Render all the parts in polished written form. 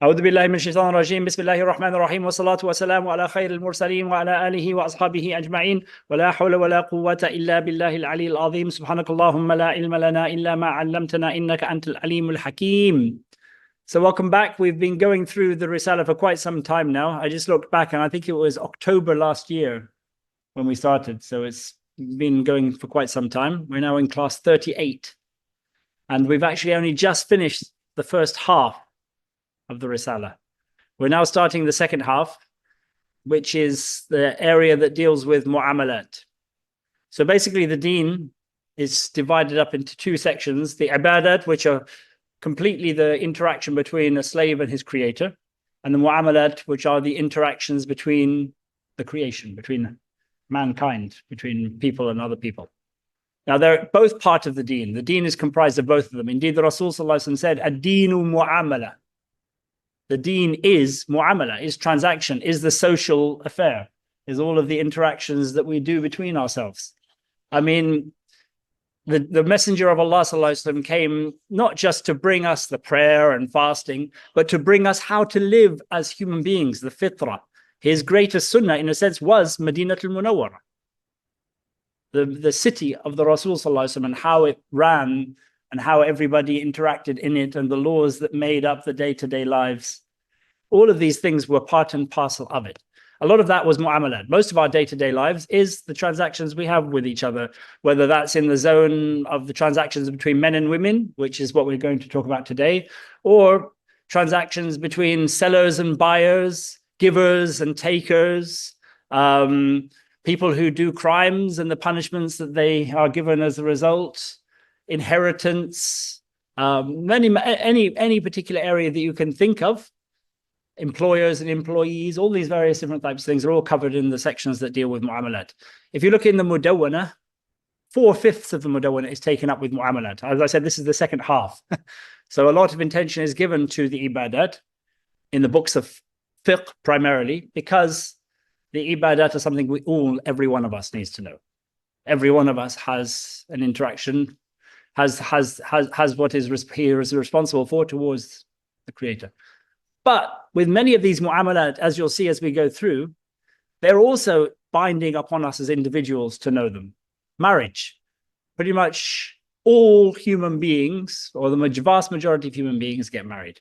أعوذ بالله من الشيطان الرجيم بسم الله الرحمن الرحيم والصلاة والسلام على خير المرسلين وعلى آله وأصحابه أجمعين ولا حول ولا قوة إلا بالله العلي العظيم سبحانك اللهم لا علم لنا إلا ما علمتنا إنك أنت العليم الحكيم. So welcome back. We've been going through the Risalah for quite some time now. I just looked back and I think it was October last year when we started. So it's been going for quite some time. We're now in class 38 and we've actually only just finished the first half of the Risalah. We're now starting the second half, which is the area that deals with mu'amalat. So basically the deen is divided up into two sections, the ibadat, which are completely the interaction between a slave and his creator, and the mu'amalat, which are the interactions between the creation, between mankind, between people and other people. Now, they're both part of the deen. The deen is comprised of both of them. Indeed, the Rasul said, ad-deenu mu'amala. The deen is mu'amala, is transaction, is the social affair, is all of the interactions that we do between ourselves. I mean, the Messenger of Allah ﷺ came not just to bring us the prayer and fasting, but to bring us how to live as human beings, the fitrah. His greatest sunnah, in a sense, was Madinatul Munawwarah, the city of the Rasul ﷺ, and how it ran and how everybody interacted in it and the laws that made up the day-to-day lives. All of these things were part and parcel of it. A lot of that was mu'amalat. Most of our day-to-day lives is the transactions we have with each other, whether that's in the zone of the transactions between men and women, which is what we're going to talk about today, or transactions between sellers and buyers, givers and takers, people who do crimes and the punishments that they are given as a result, inheritance, any particular area that you can think of, employers and employees, all these various different types of things are all covered in the sections that deal with mu'amalat. If you look in the Mudawwana, 4/5 of the Mudawwana is taken up with mu'amalat. As I said, this is the second half. So a lot of attention is given to the ibadat in the books of fiqh primarily, because the ibadat are something every one of us needs to know. Every one of us has an interaction, has what he is responsible for towards the creator. But with many of these mu'amalat, as you'll see as we go through, they're also binding upon us as individuals to know them. Marriage. Pretty much all human beings, or the vast majority of human beings, get married.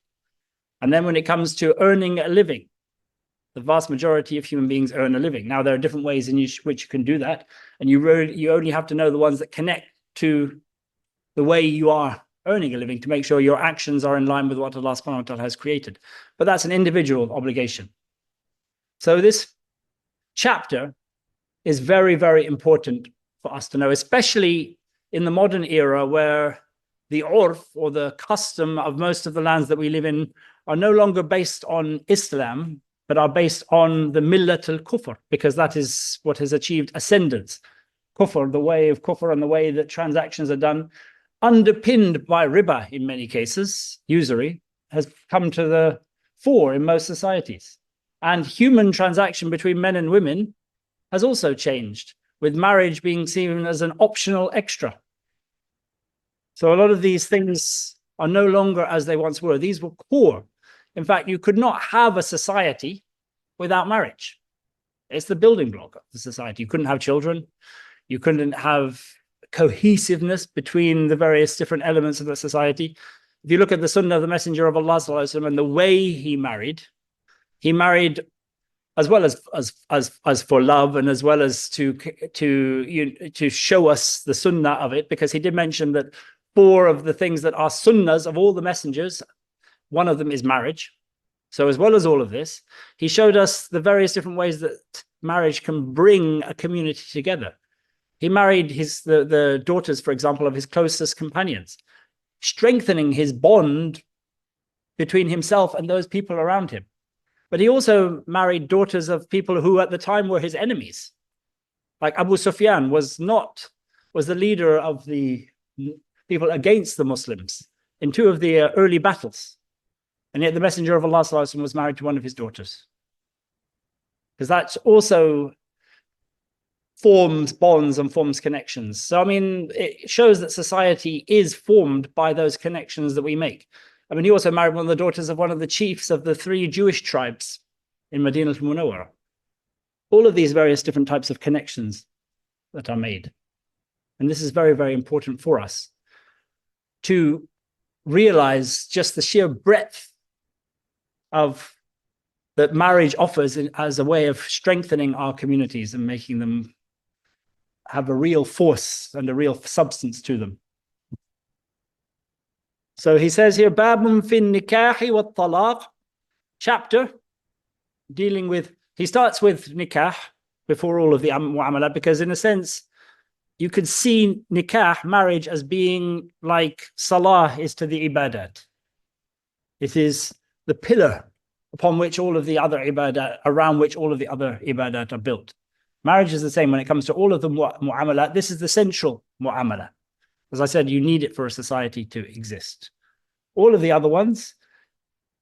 And then when it comes to earning a living, the vast majority of human beings earn a living. Now, there are different ways in which you can do that. And you only have to know the ones that connect to the way you are earning a living to make sure your actions are in line with what Allah subhanahu wa ta'ala has created. But that's an individual obligation. So this chapter is very, very important for us to know, especially in the modern era where the urf, or the custom of most of the lands that we live in, are no longer based on Islam, but are based on the millat al-kufr, because that is what has achieved ascendance. Kufr, the way of kufr and the way that transactions are done, underpinned by riba in many cases, usury, has come to the fore in most societies. And human transaction between men and women has also changed, with marriage being seen as an optional extra. So a lot of these things are no longer as they once were. These were core. In fact, you could not have a society without marriage. It's the building block of the society. You couldn't have children. You couldn't have cohesiveness between the various different elements of the society. If you look at the sunnah of the Messenger of Allah and the way he married as well as for love, and as well as to show us the sunnah of it, because he did mention that 4 of the things that are sunnahs of all the messengers, one of them is marriage. So as well as all of this, he showed us the various different ways that marriage can bring a community together. He married the daughters, for example, of his closest companions, strengthening his bond between himself and those people around him. But he also married daughters of people who at the time were his enemies. Like Abu Sufyan was the leader of the people against the Muslims in 2 of the early battles. And yet the Messenger of Allah was married to one of his daughters. Because that's also forms bonds and forms connections. So, I mean, it shows that society is formed by those connections that we make. I mean, he also married one of the daughters of one of the chiefs of the 3 Jewish tribes in Medina al-Munawwara. All of these various different types of connections that are made. And this is very, very important for us to realize just the sheer breadth of that marriage offers as a way of strengthening our communities and making them have a real force and a real substance to them. So he says here, Babun fin nikahi wa talaq, chapter dealing with, he starts with nikah before all of the mu'amalat, because in a sense, you could see nikah, marriage, as being like salah is to the ibadat. It is the pillar upon which all of the other ibadat, around which all of the other ibadat are built. Marriage is the same when it comes to all of the mu'amalat. This is the central mu'amalah. As I said, you need it for a society to exist. All of the other ones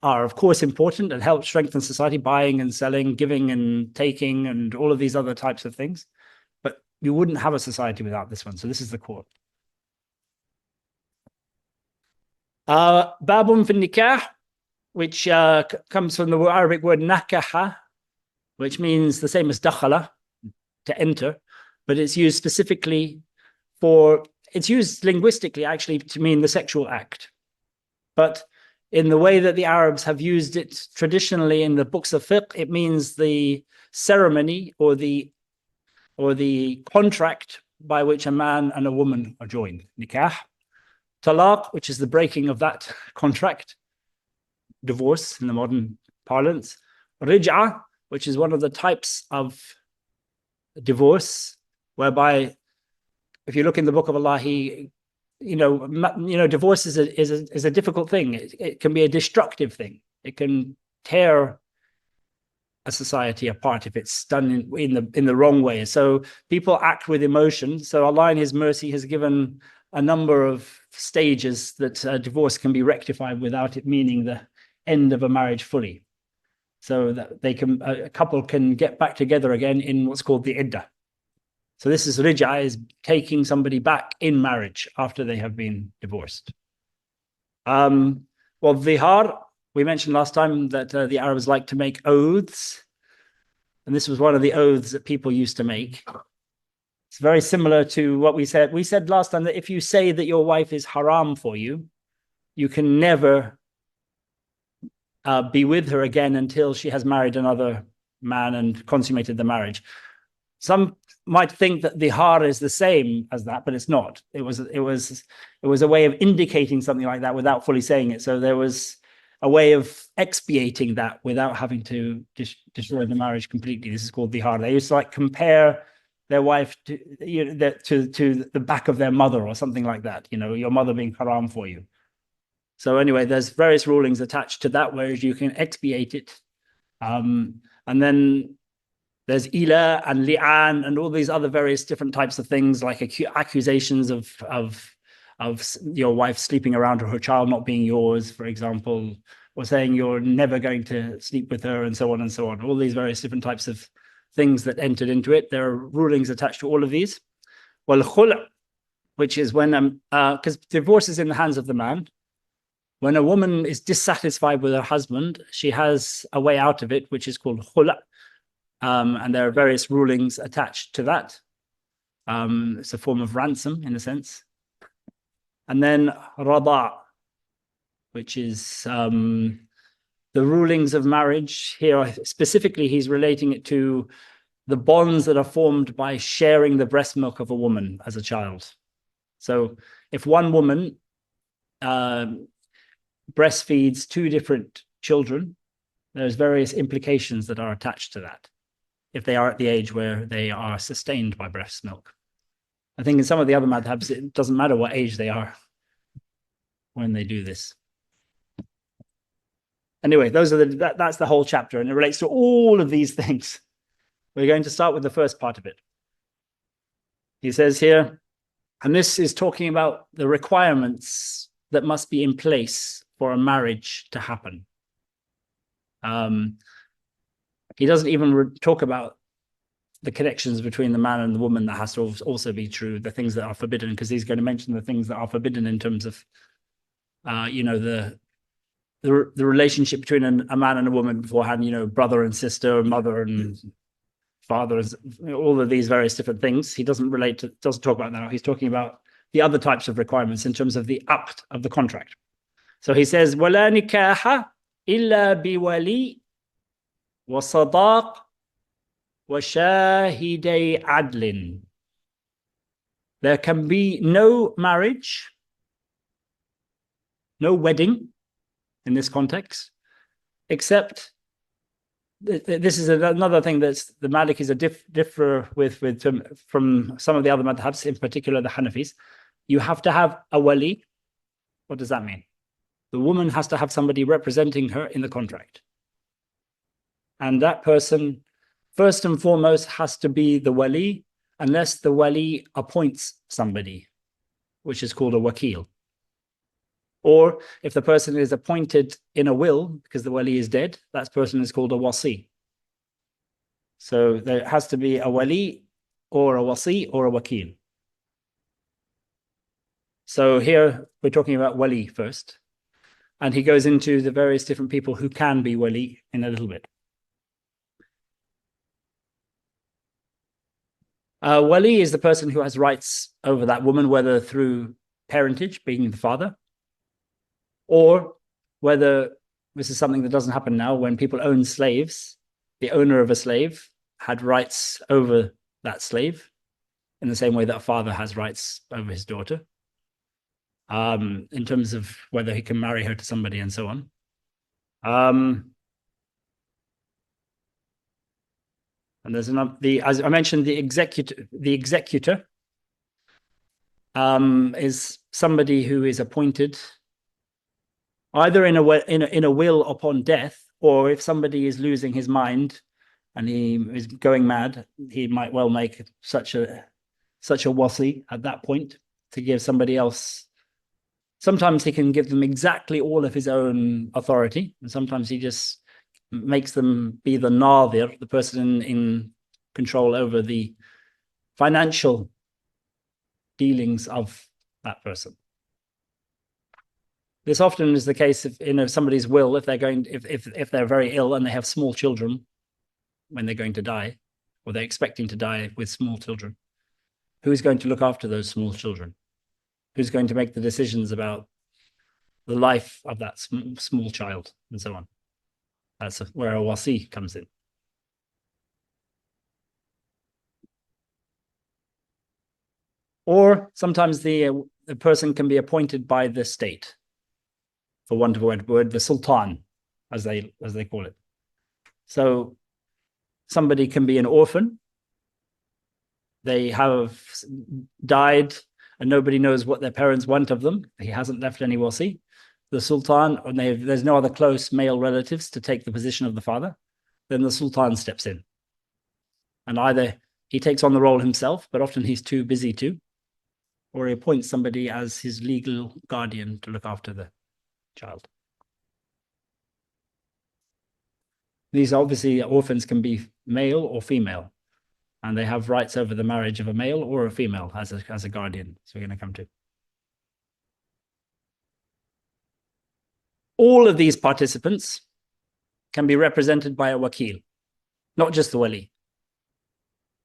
are, of course, important and help strengthen society, buying and selling, giving and taking, and all of these other types of things. But you wouldn't have a society without this one. So this is the core. Babun fi nikah, which comes from the Arabic word nakaha, which means the same as dakhala, to enter, but it's used specifically for, it's used linguistically actually to mean the sexual act. But in the way that the Arabs have used it traditionally in the books of fiqh, it means the ceremony or the contract by which a man and a woman are joined. Nikah. Talaq, which is the breaking of that contract. Divorce in the modern parlance. Rij'ah, which is one of the types of divorce, whereby if you look in the book of Allah, divorce is a difficult thing. It can be a destructive thing. It can tear a society apart if it's done in the wrong way. So people act with emotion. So Allah in His mercy has given a number of stages that divorce can be rectified without it meaning the end of a marriage fully. So that a couple can get back together again in what's called the iddah. So this is rij'a, is taking somebody back in marriage after they have been divorced. Well, vihar, we mentioned last time that the Arabs like to make oaths. And this was one of the oaths that people used to make. It's very similar to what we said. We said last time that if you say that your wife is haram for you, you can never be with her again until she has married another man and consummated the marriage. Some might think that the har is the same as that, but it's not. It was a way of indicating something like that without fully saying it. So there was a way of expiating that without having to destroy the marriage completely. This is called the har. They used to compare their wife to the back of their mother or something like that. Your mother being haram for you. So anyway, there's various rulings attached to that where you can expiate it. And then there's ila and li'an and all these other various different types of things, like accusations of your wife sleeping around or her child not being yours, for example, or saying you're never going to sleep with her, and so on and so on. All these various different types of things that entered into it. There are rulings attached to all of these. Well, khul', which is when, because divorce is in the hands of the man. When a woman is dissatisfied with her husband, she has a way out of it, which is called khul'. And there are various rulings attached to that. It's a form of ransom, in a sense. And then rada', which is the rulings of marriage. Here, specifically, he's relating it to the bonds that are formed by sharing the breast milk of a woman as a child. So if one woman breastfeeds 2 different children, there's various implications that are attached to that if they are at the age where they are sustained by breast milk. I think in some of the other madhabs, it doesn't matter what age they are when they do this. Anyway, that's the whole chapter, and it relates to all of these things. We're going to start with the first part of it. He says here, and this is talking about the requirements that must be in place for a marriage to happen. He doesn't even talk about the connections between the man and the woman that has to also be true, the things that are forbidden, because he's going to mention the things that are forbidden in terms of, the the relationship between a man and a woman beforehand, you know, brother and sister, mother and father, all of these various different things. He doesn't talk about that now. He's talking about the other types of requirements in terms of the aqd of the contract. So he says, وَلَا نِكَاحَ إِلَّا بِوَلِي وَصَدَاقٍ وَشَاهِدَيْ عَدْلٍ. There can be no marriage, no wedding in this context, except this is another thing that's the Malikis differ with from some of the other madhabs, in particular the Hanafis. You have to have a wali. What does that mean? The woman has to have somebody representing her in the contract. And that person, first and foremost, has to be the wali, unless the wali appoints somebody, which is called a wakil. Or if the person is appointed in a will, because the wali is dead, that person is called a wasi. So there has to be a wali, or a wasi, or a wakil. So here we're talking about wali first. And he goes into the various different people who can be wali in a little bit. Wali is the person who has rights over that woman, whether through parentage, being the father, or whether this is something that doesn't happen now, when people own slaves, the owner of a slave had rights over that slave in the same way that a father has rights over his daughter, in terms of whether he can marry her to somebody and so on. And there's another, as I mentioned, the executor is somebody who is appointed either in a will upon death, or if somebody is losing his mind and he is going mad, he might well make such a wasi at that point to give somebody else. Sometimes he can give them exactly all of his own authority, and sometimes he just makes them be the nadir, the person in control over the financial dealings of that person. This often is the case if somebody's will, if they're very ill and they have small children when they're going to die, or they're expecting to die with small children. Who's going to look after those small children? Who's going to make the decisions about the life of that small child and so on? That's where a wasi comes in. Or sometimes the person can be appointed by the state, for want of a word, the sultan, as they call it. So somebody can be an orphan. They have died and nobody knows what their parents want of them. He hasn't left any wasi. The sultan, and there's no other close male relatives to take the position of the father, then the sultan steps in. And either he takes on the role himself, but often he's too busy to, or he appoints somebody as his legal guardian to look after the child. These obviously orphans can be male or female, and they have rights over the marriage of a male or a female as a guardian. So we're going to come to. All of these participants can be represented by a wakil, not just the wali.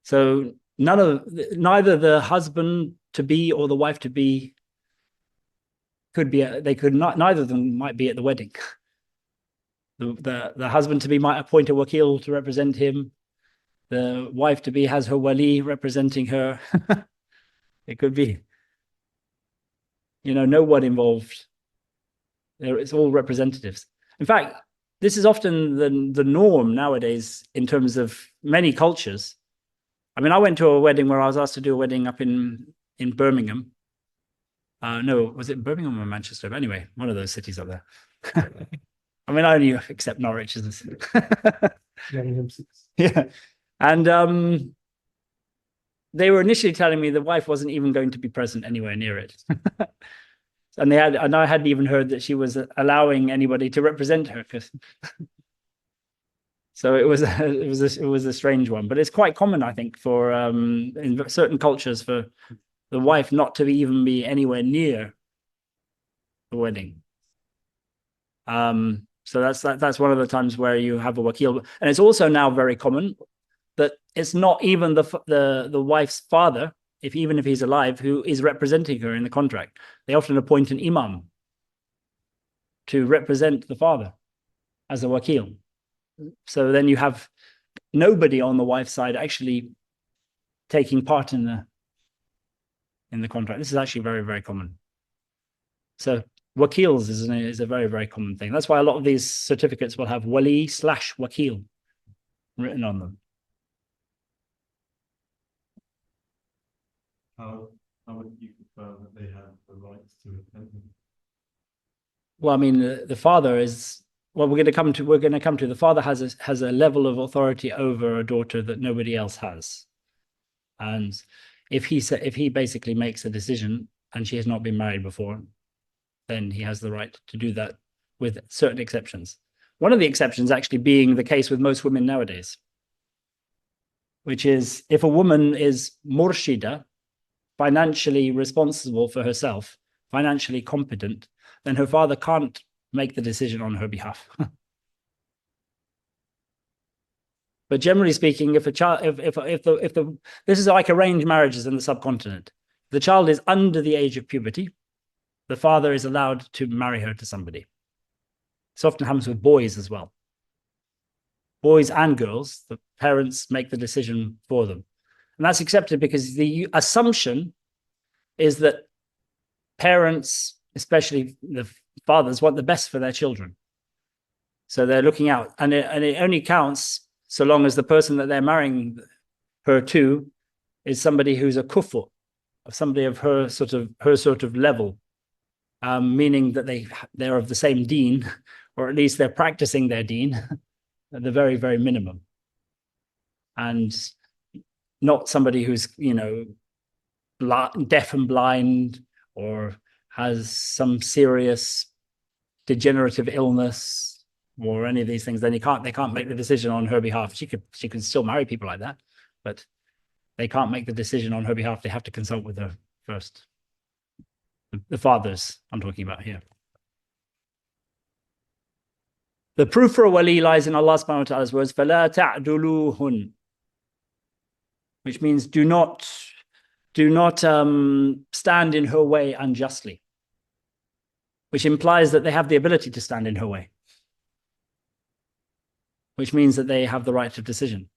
So neither the husband to be or the wife to be could be. Neither of them might be at the wedding. The husband to be might appoint a wakil to represent him. The wife to be has her wali representing her. It could be, no one involved. It's all representatives. In fact, this is often the norm nowadays in terms of many cultures. I mean, I went to a wedding where I was asked to do a wedding up in Birmingham. No, was it Birmingham or Manchester? But anyway, one of those cities up there. I mean, I only accept Norwich as a city. Yeah. And they were initially telling me the wife wasn't even going to be present anywhere near it. And I hadn't even heard that she was allowing anybody to represent her. So it was a strange one, but it's quite common, I think, for in certain cultures for the wife not to even be anywhere near the wedding. So that's one of the times where you have a wakil. And it's also now very common that it's not even the wife's father, even if he's alive, who is representing her in the contract. They often appoint an imam to represent the father as a wakil. So then you have nobody on the wife's side actually taking part in the contract. This is actually very, very common. So wakils is a very, very common thing. That's why a lot of these certificates will have wali/wakil written on them. How would you confirm that they have the rights to repentance? Well, I mean, the father is, well, we're going to come to the father has a level of authority over a daughter that nobody else has. And if he basically makes a decision and she has not been married before, then he has the right to do that with certain exceptions. One of the exceptions actually being the case with most women nowadays, which is if a woman is murshida, financially responsible for herself, financially competent, then her father can't make the decision on her behalf. But generally speaking, if a child, this is like arranged marriages in the subcontinent. If the child is under the age of puberty, the father is allowed to marry her to somebody. This often happens with boys as well. Boys and girls, the parents make the decision for them. And that's accepted because the assumption is that parents, especially the fathers, want the best for their children. So they're looking out, and it only counts so long as the person that they're marrying her to is somebody who's a kufu, somebody of her sort of level, meaning that they're of the same deen, or at least they're practicing their deen at the very, very minimum, and not somebody who's, deaf and blind or has some serious degenerative illness or any of these things. Then they can't make the decision on her behalf. She could still marry people like that, but they can't make the decision on her behalf. They have to consult with her first. The fathers I'm talking about here. The proof for a wali lies in Allah subhanahu wa ta'ala's words, فَلَا تَعْدُلُوهُنْ, which means do not stand in her way unjustly, which implies that they have the ability to stand in her way, which means that they have the right of decision.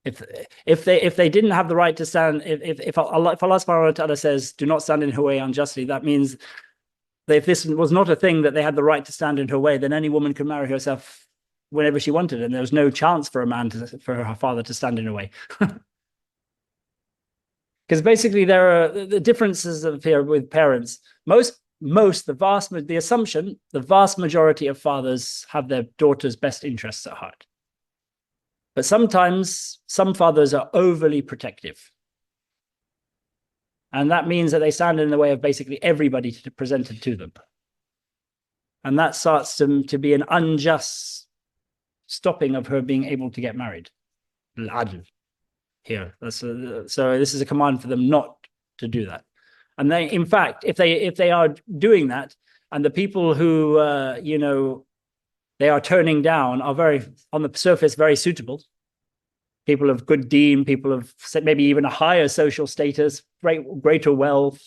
If they didn't have the right to stand, if Allah subhanahu wa ta'ala says do not stand in her way unjustly, that means that if this was not a thing that they had the right to stand in her way, then any woman could marry herself whenever she wanted, and there was no chance for for her father to stand in her way. Because basically there are the differences here with parents. The assumption, the vast majority of fathers have their daughter's best interests at heart. But sometimes some fathers are overly protective. And that means that they stand in the way of basically everybody presented to them. And that starts to be an unjust stopping of her being able to get married. Al-adl here. So this is a command for them not to do that. And they, in fact, if they are doing that, and the people who they are turning down are very, on the surface, very suitable. People of good deen, people of maybe even a higher social status, greater wealth,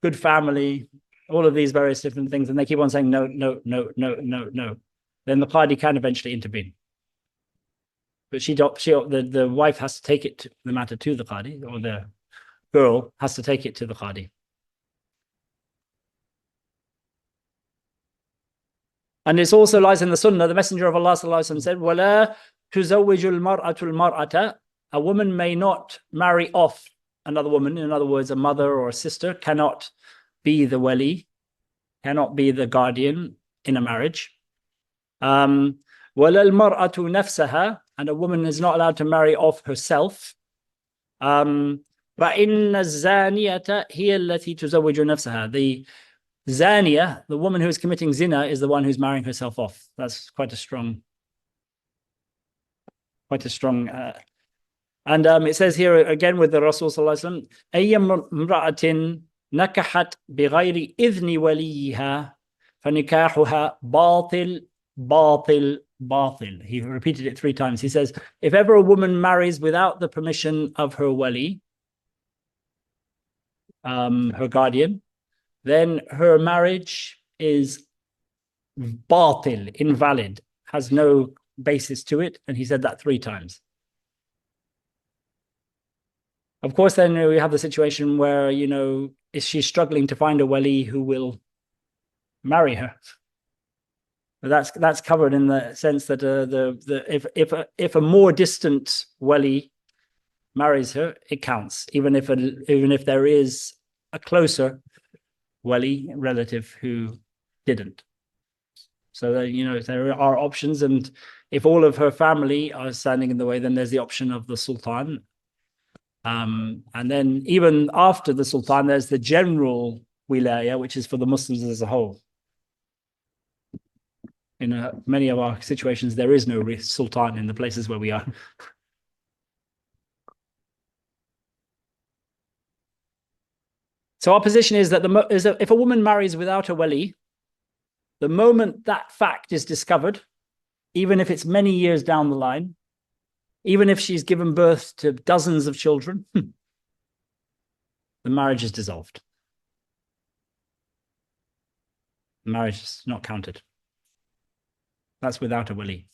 good family, all of these various different things, and they keep on saying no, no, no, no, no, no. Then the qadi can eventually intervene. But the wife has to take the matter to the qadi, or the girl has to take it to the qadi. And it also lies in the sunnah. The Messenger of Allah said, وَلَا تُزَوِّجُ الْمَرْأَةُ الْمَرْأَةَ, a woman may not marry off another woman. In other words, a mother or a sister cannot be the wali, cannot be the guardian in a marriage. وَلَا الْمَرْأَةُ نَفْسَهَا, and a woman is not allowed to marry off herself. فَإِنَّ الزَّانِيَةَ هِيَ الَّتِي تُزَوِّجُ نَفْسَهَا. The Zania, the woman who is committing zina, is the one who's marrying herself off. That's quite a strong. And it says here again with the Rasul sallallahu alaihi wasallam, أَيَّ امْرَأَةٍ نَكَحَتْ بِغَيْرِ إِذْنِ وَلِيِّهَا فَنِكَاحُهَا بَاطِل بَاطِل بَاطِل. He repeated it 3 times. He says, if ever a woman marries without the permission of her wali, her guardian, then her marriage is batil, invalid, has no basis to it. And he said that 3 times. Of course, then we have the situation where, is she struggling to find a wali who will marry her? But that's covered in the sense that if a more distant wali marries her, it counts, even if there is a closer wali relative who didn't. So there are options, and if all of her family are standing in the way, then there's the option of the sultan. And then even after the sultan, there's the general wilaya, which is for the Muslims as a whole. In many of our situations, there is no sultan in the places where we are. So our position is that if a woman marries without a wali, the moment that fact is discovered, even if it's many years down the line, even if she's given birth to dozens of children, the marriage is dissolved. The marriage is not counted. That's without a wali.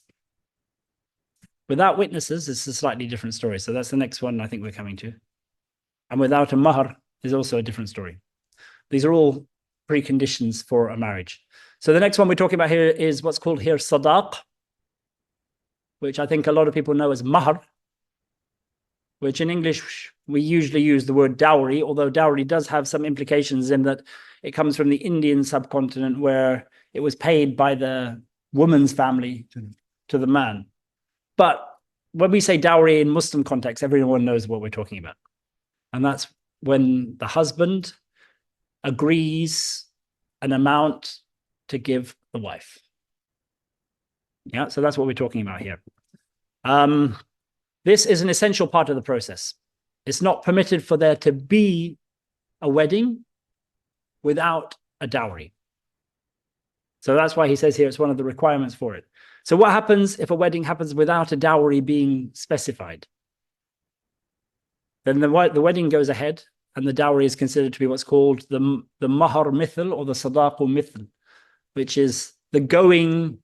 Without witnesses, it's a slightly different story. So that's the next one I think we're coming to. And without a mahr is also a different story. These are all preconditions for a marriage. So the next one we're talking about here is what's called here sadaq, which I think a lot of people know as mahr, which in English we usually use the word dowry, although dowry does have some implications in that it comes from the Indian subcontinent where it was paid by the woman's family to the man. But when we say dowry in Muslim context, everyone knows what we're talking about. And that's when the husband agrees an amount to give the wife. Yeah, so that's what we're talking about here. This is an essential part of the process. It's not permitted for there to be a wedding without a dowry. So that's why he says here it's one of the requirements for it. So what happens if a wedding happens without a dowry being specified? Then the wedding goes ahead, and the dowry is considered to be what's called the mahr mithl, or the sadaq mithl, which is the going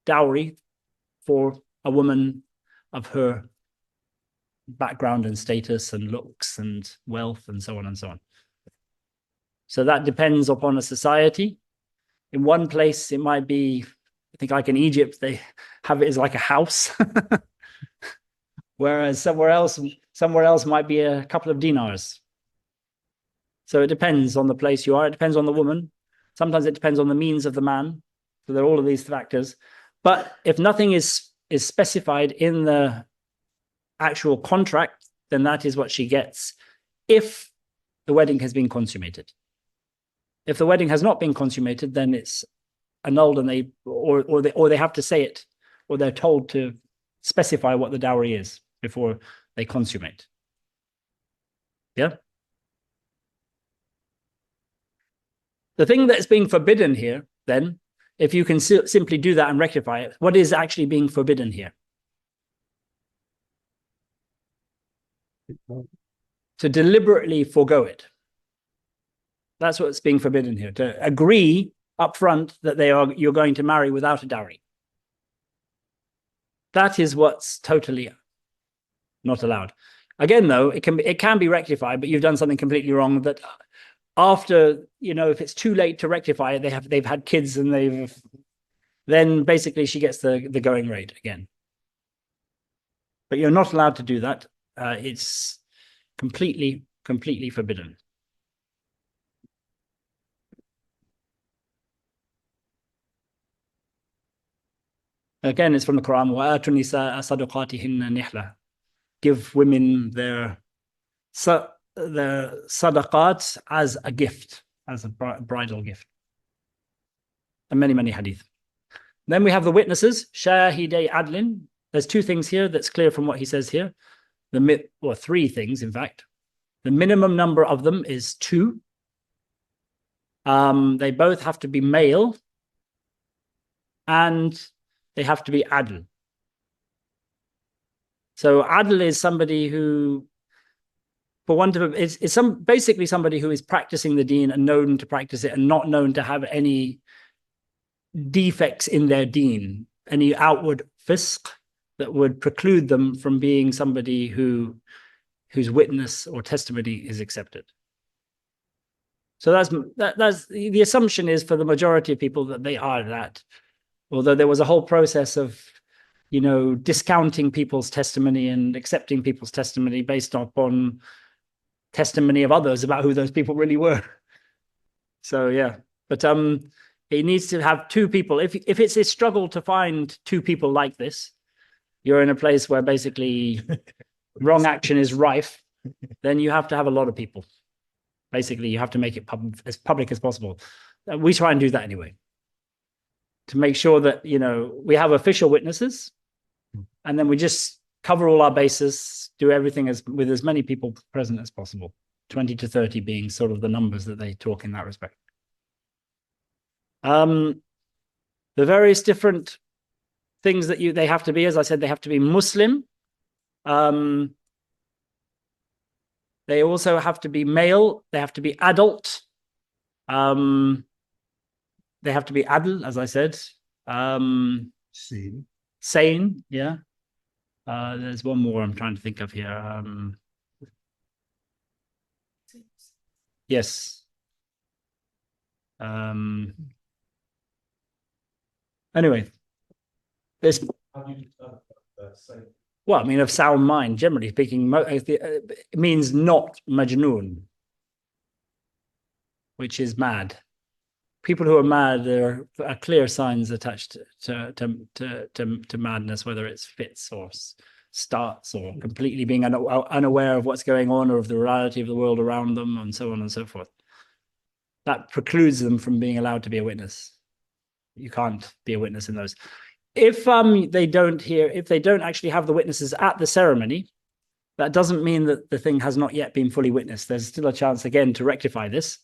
dowry for a woman of her background and status and looks and wealth and so on and so on. So that depends upon a society. In one place, it might be, I think like in Egypt, they have it as like a house. Whereas somewhere else might be a couple of dinars. So it depends on the place you are. It depends on the woman. Sometimes it depends on the means of the man. So there are all of these factors. But if nothing is specified in the actual contract, then that is what she gets if the wedding has been consummated. If the wedding has not been consummated, then it's annulled, and they have to say it, or they're told to specify what the dowry is before they consummate. Yeah. The thing that's being forbidden here, then, if you can simply do that and rectify it, what is actually being forbidden here? To deliberately forego it. That's what's being forbidden here. To agree up front that you're going to marry without a dowry. That is what's totally not allowed. Again, though, it can be rectified, but you've done something completely wrong. That after, if it's too late to rectify it, they've had kids, and then basically she gets the going rate again. But you're not allowed to do that. It's completely forbidden. Again, it's from the Quran. وَآتُوا النِّسَاءَ صَدُقَاتِهِنَّ نِحْلَةً. Give women their sadaqat as a gift, as a bridal gift. And many hadith. Then we have the witnesses, shahidei adlin. There's 2 things here that's clear from what he says here. Or 3 things, in fact. The minimum number of them is 2. They both have to be male, and they have to be adl. So adl is somebody who, for want of, is basically somebody who is practicing the deen and known to practice it and not known to have any defects in their deen, any outward fisq that would preclude them from being somebody whose witness or testimony is accepted. So that's the assumption is for the majority of people that they are that, although there was a whole process of, you know, discounting people's testimony and accepting people's testimony based upon testimony of others about who those people really were. So yeah, but it needs to have two people. If it's a struggle to find two people like this, you're in a place where basically wrong action is rife, then you have to have a lot of people. Basically, you have to make it as public as possible. We try and do that anyway, to make sure that, you know, we have official witnesses, and then we just cover all our bases, do everything with as many people present as possible, 20 to 30 being sort of the numbers that they talk in that respect. The various different things that they have to be, as I said, they have to be Muslim. They also have to be male. They have to be adult. They have to be adl, as I said. Sane, yeah. There's one more I'm trying to think of here. Yes. Anyway, there's. Well, I mean, of sound mind, generally speaking, it means not majnoon, which is mad. People who are mad, there are clear signs attached to madness, whether it's fits or starts or completely being unaware of what's going on or of the reality of the world around them, and so on and so forth. That precludes them from being allowed to be a witness. You can't be a witness in those. If they don't actually have the witnesses at the ceremony, that doesn't mean that the thing has not yet been fully witnessed. There's still a chance again to rectify this.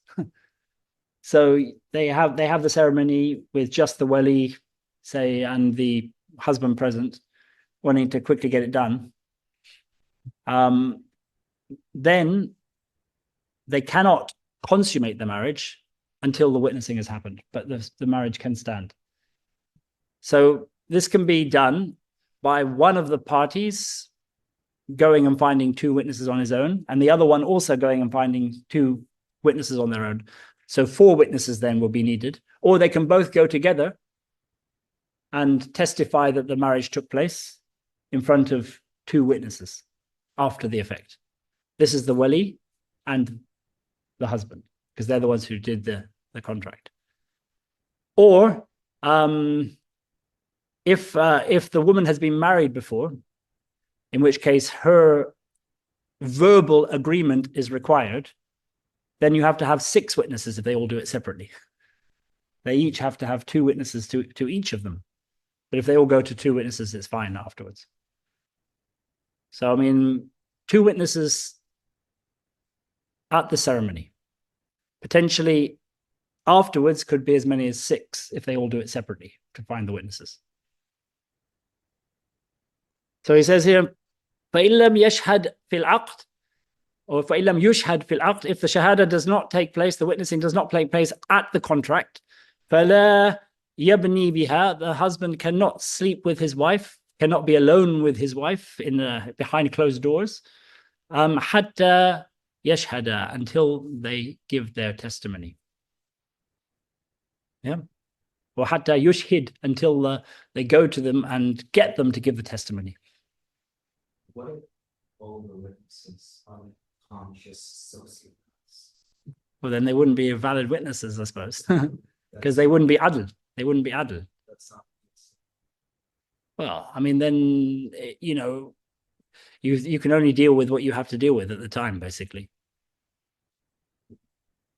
So they have the ceremony with just the wali, say, and the husband present, wanting to quickly get it done. Then they cannot consummate the marriage until the witnessing has happened, but the marriage can stand. So this can be done by one of the parties going and finding two witnesses on his own, and the other one also going and finding two witnesses on their own. So 4 witnesses then will be needed, or they can both go together and testify that the marriage took place in front of 2 witnesses after the effect. This is the wali and the husband, because they're the ones who did the contract. Or if the woman has been married before, in which case her verbal agreement is required, then you have to have 6 witnesses if they all do it separately. They each have to have 2 witnesses to each of them. But if they all go to 2 witnesses, it's fine afterwards. So, I mean, 2 witnesses at the ceremony. Potentially afterwards could be as many as 6 if they all do it separately to find the witnesses. So he says here, فَإِن لَمْ يَشْهَدْ فِي الْعَقْدِ, or فَإِن لَمْ يُشْهَدْ فِي الْعَقْدِ, if the shahada does not take place, the witnessing does not take place at the contract, فَلَا يَبْنِي بِهَا, the husband cannot sleep with his wife, cannot be alone with his wife behind closed doors, حَتَّى يَشْهَدَ, until they give their testimony. Yeah. Or حَتَّى يُشْهِد, until they go to them and get them to give the testimony. What if all the witnesses are conscious sociopaths? Well, then they wouldn't be valid witnesses, I suppose, because they wouldn't be adl. They wouldn't be adl. That's not. Well, I mean, then, you know, you can only deal with what you have to deal with at the time, basically.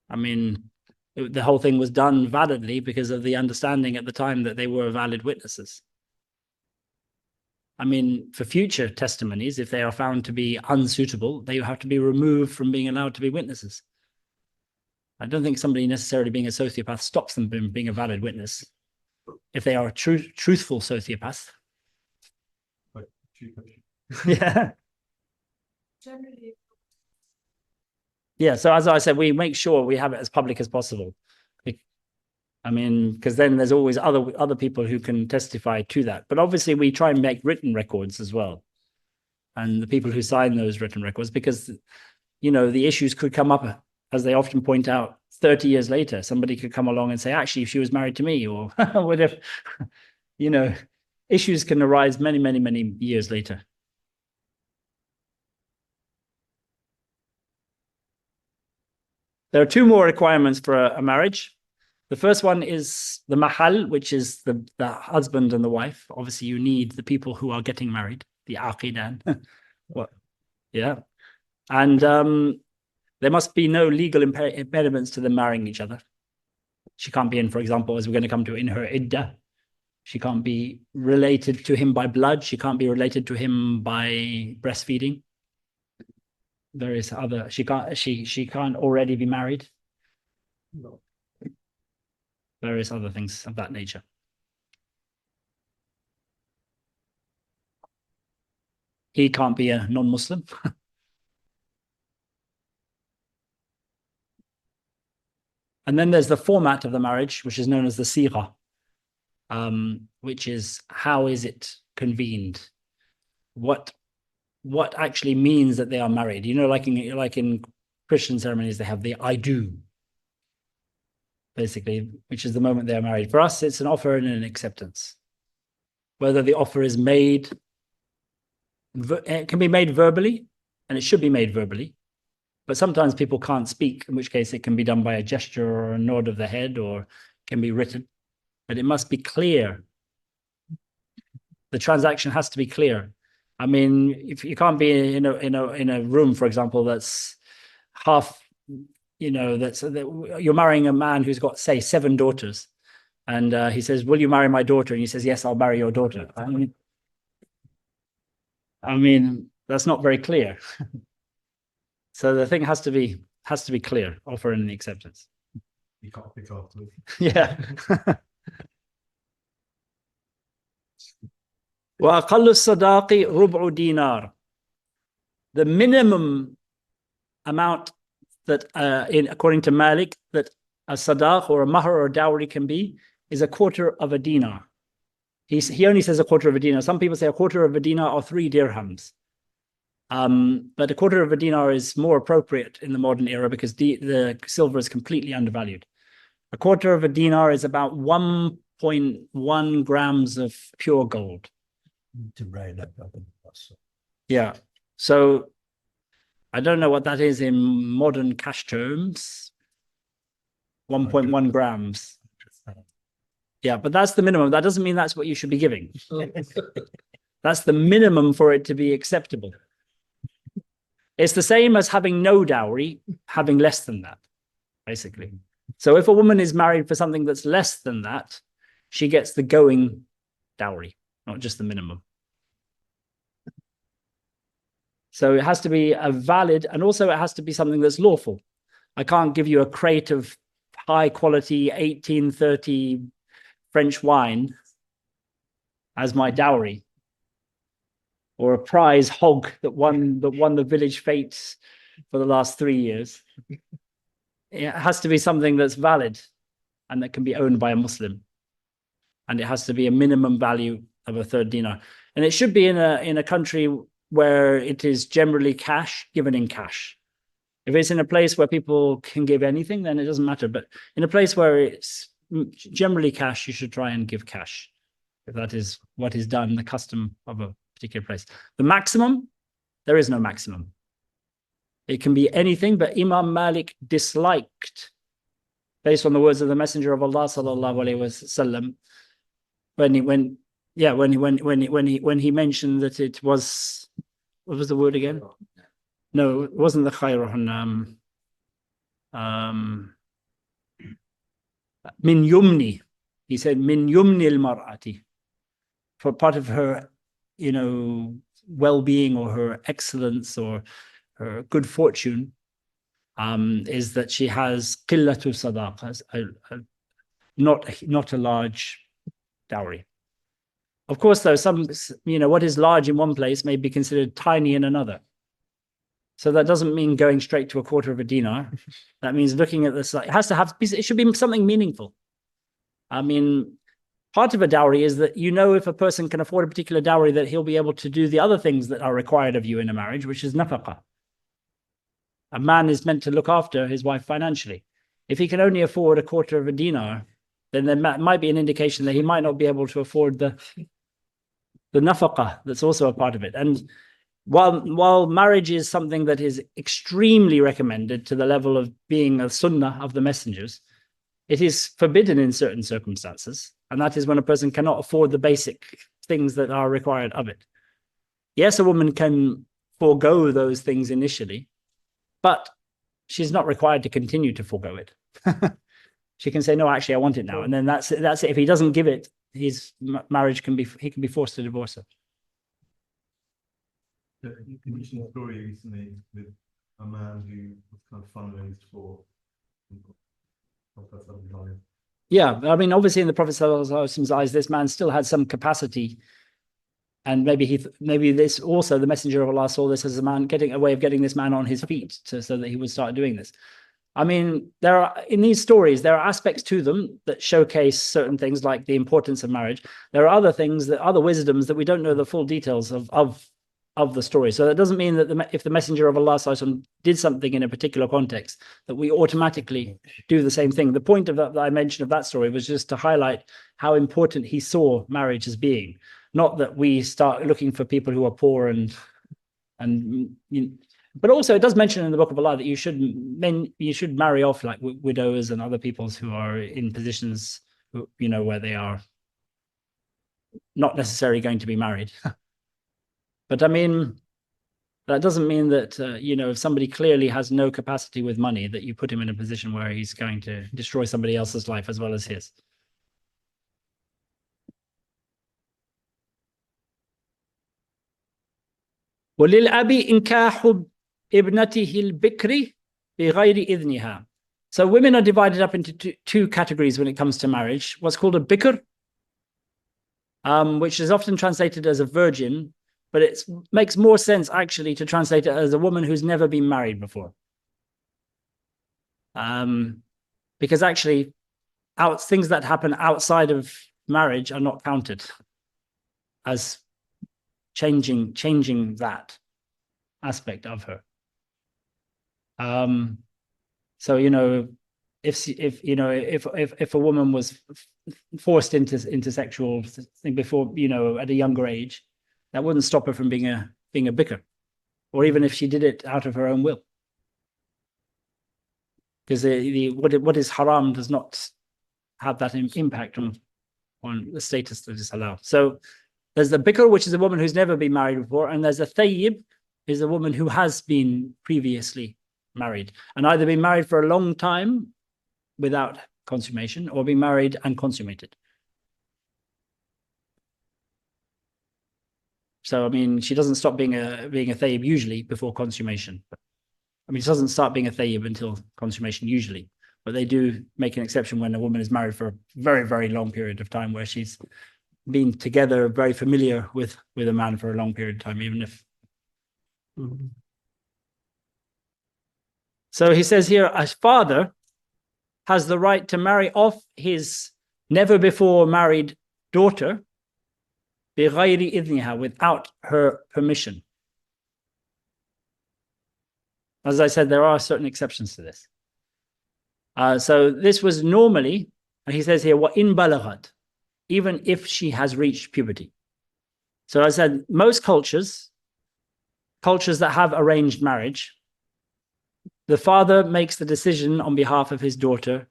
I mean, the whole thing was done validly because of the understanding at the time that they were valid witnesses. I mean, for future testimonies, if they are found to be unsuitable, they have to be removed from being allowed to be witnesses. I don't think somebody necessarily being a sociopath stops them from being a valid witness. if they are truthful sociopaths. Like, cheap question. Yeah. Generally, Yeah. So as I said, we make sure we have it as public as possible. I mean, because then there's always other people who can testify to that. But obviously, we try and make written records as well, and the people who sign those written records, because the issues could come up, as they often point out, 30 years later. Somebody could come along and say, actually, she was married to me, or whatever. Issues can arise many, many, many years later. There are two more requirements for a marriage. The first one is the mahal, which is the husband and the wife. Obviously, you need the people who are getting married, the Aqeedah. What? Yeah. And there must be no legal impediments to them marrying each other. She can't be in, for example, as we're going to come to, in her iddah. She can't be related to him by blood. She can't be related to him by breastfeeding. Various other, she can't already be married. No. Various other things of that nature. He can't be a non-Muslim. And then there's the format of the marriage, which is known as the sigha, which is, how is it convened? What actually means that they are married? Like in Christian ceremonies, they have the I do, basically, which is the moment they are married. For us, it's an offer and an acceptance. Whether the offer is made, it can be made verbally, and it should be made verbally. But sometimes people can't speak, in which case it can be done by a gesture or a nod of the head, or can be written. But it must be clear. The transaction has to be clear. I mean, if you can't be in a room, for example, that's half, you're marrying a man who's got, say, 7 daughters, and he says, "Will you marry my daughter?" And he says, "Yes, I'll marry your daughter." I mean, that's not very clear. So the thing has to be clear, offer and acceptance. You can't pick afterwards. Yeah. وأقل الصداق ربع دينار. The minimum amount that, according to Malik, that a sadaq or a mahr or a dowry can be is 1/4 of a dinar. He only says 1/4 of a dinar. Some people say 1/4 of a dinar or 3 dirhams. But 1/4 of a dinar is more appropriate in the modern era, because the silver is completely undervalued. 1/4 of a dinar is about 1.1 grams of pure gold. To round up in the Yeah. So I don't know what that is in modern cash terms. 1.1 grams. Yeah, but that's the minimum. That doesn't mean that's what you should be giving. That's the minimum for it to be acceptable. It's the same as having no dowry, having less than that, basically. So if a woman is married for something that's less than that, she gets the going dowry, not just the minimum. So it has to be a valid, and also it has to be something that's lawful. I can't give you a crate of high quality 1830 French wine as my dowry, or a prize hog that won the village fetes for the last 3 years. It has to be something that's valid and that can be owned by a Muslim. And it has to be a minimum value of 1/3 dinar. And it should be in a country where it is generally cash, given in cash. If it's in a place where people can give anything, then it doesn't matter. But in a place where it's generally cash, you should try and give cash, if that is what is done, the custom of a particular place. The maximum, there is no maximum. It can be anything, but Imam Malik disliked, based on the words of the Messenger of Allah sallallahu alaihi wasallam, when he mentioned that it was, what was the word again? No, it wasn't the Qayrawan. Min yumni. He said, min yumni al-mar'ati. For part of her, well-being or her excellence or her good fortune, is that she has qillatu sadaq, not a large dowry. Of course, though, what is large in one place may be considered tiny in another. So that doesn't mean going straight to a quarter of a dinar. That means looking at this. It should be something meaningful. I mean, part of a dowry is that if a person can afford a particular dowry, that he'll be able to do the other things that are required of you in a marriage, which is nafaqah. A man is meant to look after his wife financially. If he can only afford a quarter of a dinar, then there might be an indication that he might not be able to afford the nafaqah that's also a part of it. And while marriage is something that is extremely recommended to the level of being a sunnah of the messengers, it is forbidden in certain circumstances. And that is when a person cannot afford the basic things that are required of it. Yes, a woman can forego those things initially, but she's not required to continue to forego it. She can say, no, actually, I want it now. And then that's it. If he doesn't give it, his marriage he can be forced to divorce her. You mentioned a story recently with a man who was kind of fundraised for Prophet. Yeah, I mean, obviously in the Prophet's eyes, this man still had some capacity. And maybe this also, the Messenger of Allah saw this as a way of getting this man on his feet so that he would start doing this. I mean, in these stories, there are aspects to them that showcase certain things like the importance of marriage. There are other things, other wisdoms that we don't know the full details of the story. So that doesn't mean that if the Messenger of Allah did something in a particular context, that we automatically do the same thing. The point of that I mentioned of that story was just to highlight how important he saw marriage as being. Not that we start looking for people who are poor but also it does mention in the Book of Allah that you should marry off like widows and other peoples who are in positions, where they are not necessarily going to be married. But I mean, that doesn't mean that, if somebody clearly has no capacity with money, that you put him in a position where he's going to destroy somebody else's life as well as his. وَلِلْأَبِي إِنْكَاحُ ابْنَتِهِ الْبِكْرِ بِغَيْرِ إِذْنِهَا. So women are divided up into two categories when it comes to marriage. What's called a bikr, which is often translated as a virgin, but it makes more sense actually to translate it as a woman who's never been married before. Because actually, things that happen outside of marriage are not counted as changing that aspect of her. So if a woman was forced into sexual thing before, at a younger age, that wouldn't stop her from being a bikr, or even if she did it out of her own will, because what is haram does not have that impact on the status that is allowed. So there's the bikr, which is a woman who's never been married before, and there's a thayyib, is a woman who has been previously married and either been married for a long time without consummation or been married and consummated. So I mean, she doesn't stop being a thayyib usually before consummation. I mean, she doesn't start being a thayyib until consummation usually, but they do make an exception when a woman is married for a very, very long period of time, where she's been together, very familiar with a man for a long period of time, even if. So he says here, a father has the right to marry off his never before married daughter بِغَيْرِ إِذْنِهَا, without her permission. As I said, there are certain exceptions to this. So this was normally, and he says here, وَإِن بَلَغَتْ, even if she has reached puberty. So I said, most cultures that have arranged marriage, the father makes the decision on behalf of his daughter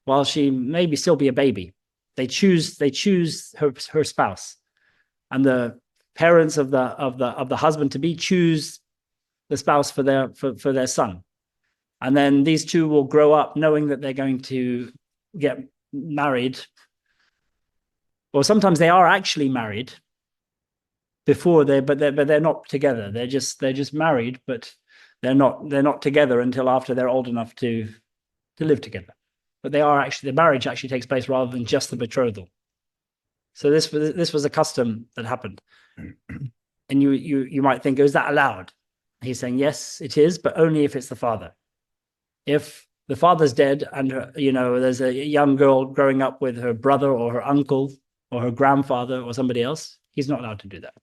while she maybe still be a baby. They choose her spouse, and the parents of the husband to be choose the spouse for their son. And then these two will grow up knowing that they're going to get married, or sometimes they are actually married before but they're not together. They're just married, but they're not together until after they're old enough to live together. But the marriage actually takes place rather than just the betrothal. So this was a custom that happened. And you might think, is that allowed? He's saying, yes, it is, but only if it's the father. If the father's dead and there's a young girl growing up with her brother or her uncle or her grandfather or somebody else, he's not allowed to do that.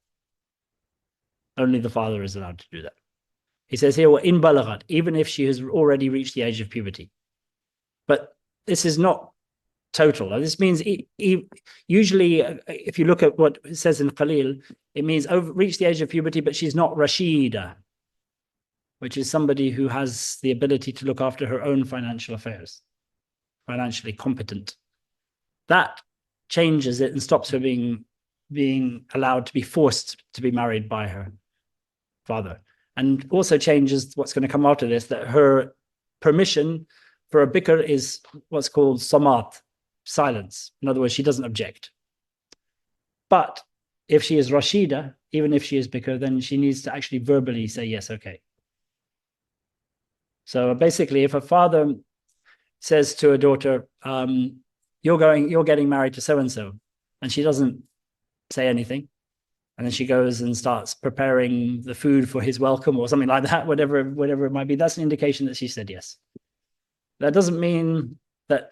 Only the father is allowed to do that. He says here, in balaghat, even if she has already reached the age of puberty. But this is not total. This means usually, if you look at what it says in Qalil, it means reach the age of puberty, but she's not Rashida, which is somebody who has the ability to look after her own financial affairs, financially competent. That changes it and stops her being allowed to be forced to be married by her father. And also changes what's going to come out of this, that her permission for a bikr is what's called samat, silence. In other words, she doesn't object. But if she is Rashida, even if she is bikr, then she needs to actually verbally say, yes, okay. So basically, if a father says to a daughter, you're getting married to so-and-so, and she doesn't say anything, and then she goes and starts preparing the food for his welcome or something like that, whatever it might be, that's an indication that she said yes. That doesn't mean that,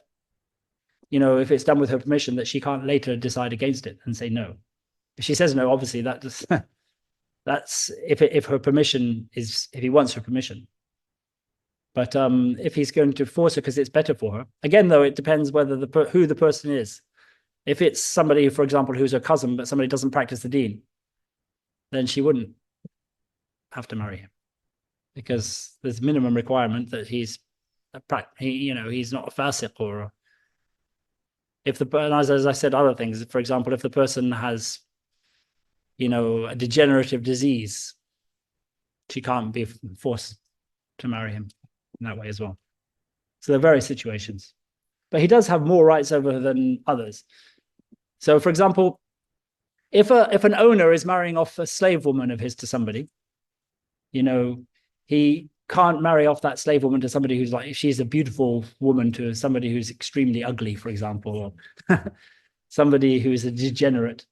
if it's done with her permission, that she can't later decide against it and say no. If she says no, obviously that's if her permission is, if he wants her permission. But if he's going to force her because it's better for her, again, though, it depends whether who the person is. If it's somebody, for example, who's her cousin, but somebody doesn't practice the deen, then she wouldn't have to marry him, because there's a minimum requirement that he's not a fasiq, or if as I said, other things. For example, if the person has, a degenerative disease, she can't be forced to marry him in that way as well. So there are various situations, but he does have more rights over her than others. So, for example, if an owner is marrying off a slave woman of his to somebody, he can't marry off that slave woman to somebody who's like, if she's a beautiful woman to somebody who's extremely ugly, for example, or somebody who's a degenerate.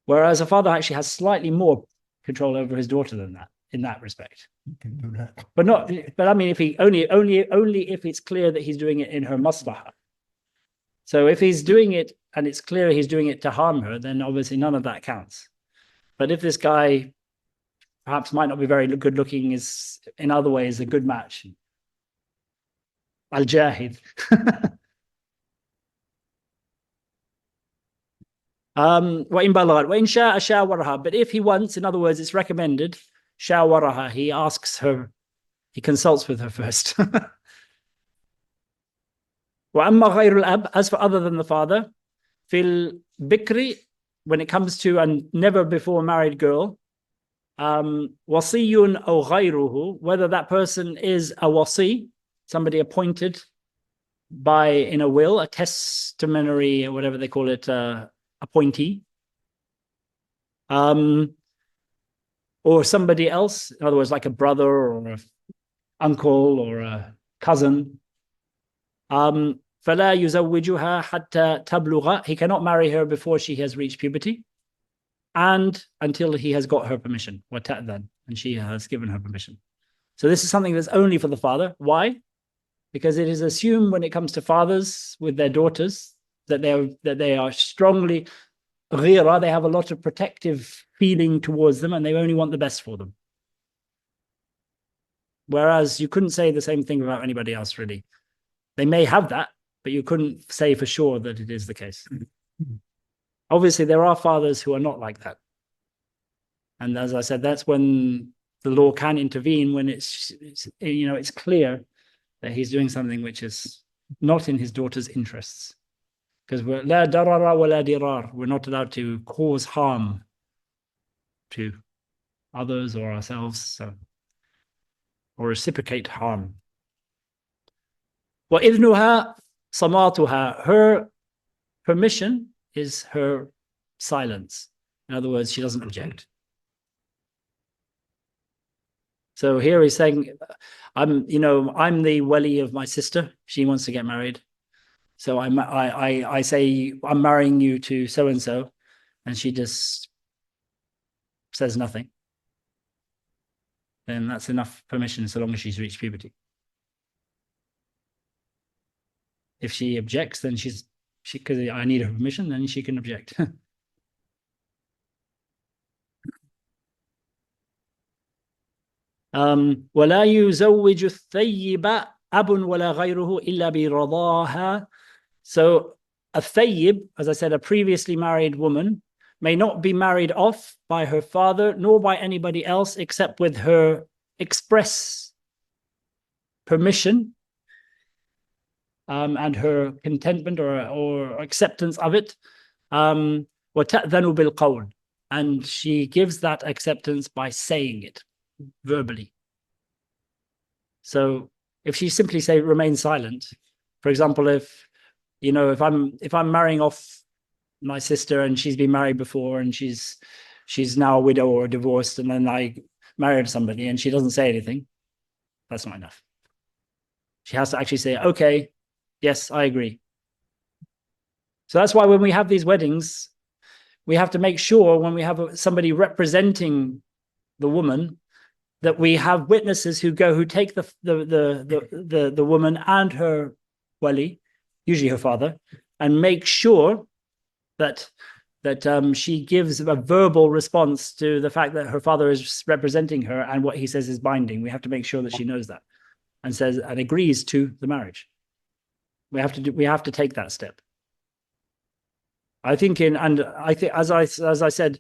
Whereas a father actually has slightly more control over his daughter than that, in that respect. You can do that. But I mean, if he only if it's clear that he's doing it in her maslahah. So if he's doing it and it's clear he's doing it to harm her, then obviously none of that counts. But if this guy perhaps might not be very good looking, is in other ways a good match. Al-Jahid. وَإِن بَلَغَتْ وَإِن شَاءَ شَاوَرَهَا. But if he wants, in other words, it's recommended, شَاوَرَهَا, he asks her, he consults with her first. وَأَمَّا غَيْرُ الْأَبْ, as for other than the father, fil bikri, when it comes to a never before married girl, wasiyun aw ghayruhu, whether that person is a wasi, somebody appointed in a will, a testamentary, or whatever they call it, appointee, or somebody else, in other words, like a brother or an uncle or a cousin. فَلَا يُزَوِّجُهَا حَتَّى تَبْلُغَ, he cannot marry her before she has reached puberty, and until he has got her permission, وَتَأْذَنْ, and she has given her permission. So this is something that's only for the father. Why? Because it is assumed when it comes to fathers with their daughters that they are strongly ghira, they have a lot of protective feeling towards them, and they only want the best for them. Whereas you couldn't say the same thing about anybody else, really. They may have that, but you couldn't say for sure that it is the case. Obviously, there are fathers who are not like that. And as I said, that's when the law can intervene, when it's clear that he's doing something which is not in his daughter's interests. Because we're la darara wa la dirar. We're not allowed to cause harm to others or ourselves, or reciprocate harm. وَإِذْنُهَا صَمَاتُهَا, her permission is her silence. In other words, she doesn't object. So here he's saying, I'm the wali of my sister. She wants to get married. So I say, I'm marrying you to so-and-so, and she just says nothing, then that's enough permission so long as she's reached puberty. If she objects, then because I need her permission, then she can object. ولا يزوج الثيب أب ولا غيره إلا برضاها. So a thayyib, as I said, a previously married woman, may not be married off by her father nor by anybody else except with her express permission and her contentment or acceptance of it. وَتَأْذَنُ بِالْقَوْلِ, and she gives that acceptance by saying it verbally. So if she simply remains silent, for example, if I'm marrying off my sister and she's been married before and she's now a widow or divorced, and then I married somebody and she doesn't say anything, that's not enough. She has to actually say, okay, yes, I agree. So that's why when we have these weddings, we have to make sure when we have somebody representing the woman that we have witnesses who take the woman and her wali, usually her father, and make sure that she gives a verbal response to the fact that her father is representing her and what he says is binding. We have to make sure that she knows that and agrees to the marriage. We have to take that step. I think as I said,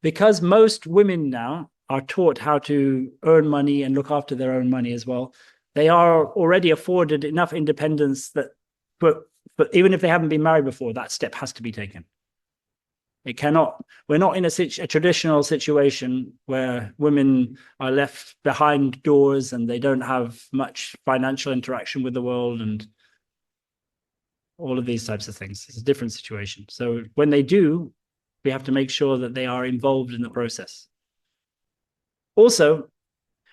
because most women now are taught how to earn money and look after their own money as well, they are already afforded enough independence that, but even if they haven't been married before, that step has to be taken. We're not in a traditional situation where women are left behind doors and they don't have much financial interaction with the world and all of these types of things. It's a different situation. So when they do, we have to make sure that they are involved in the process. Also,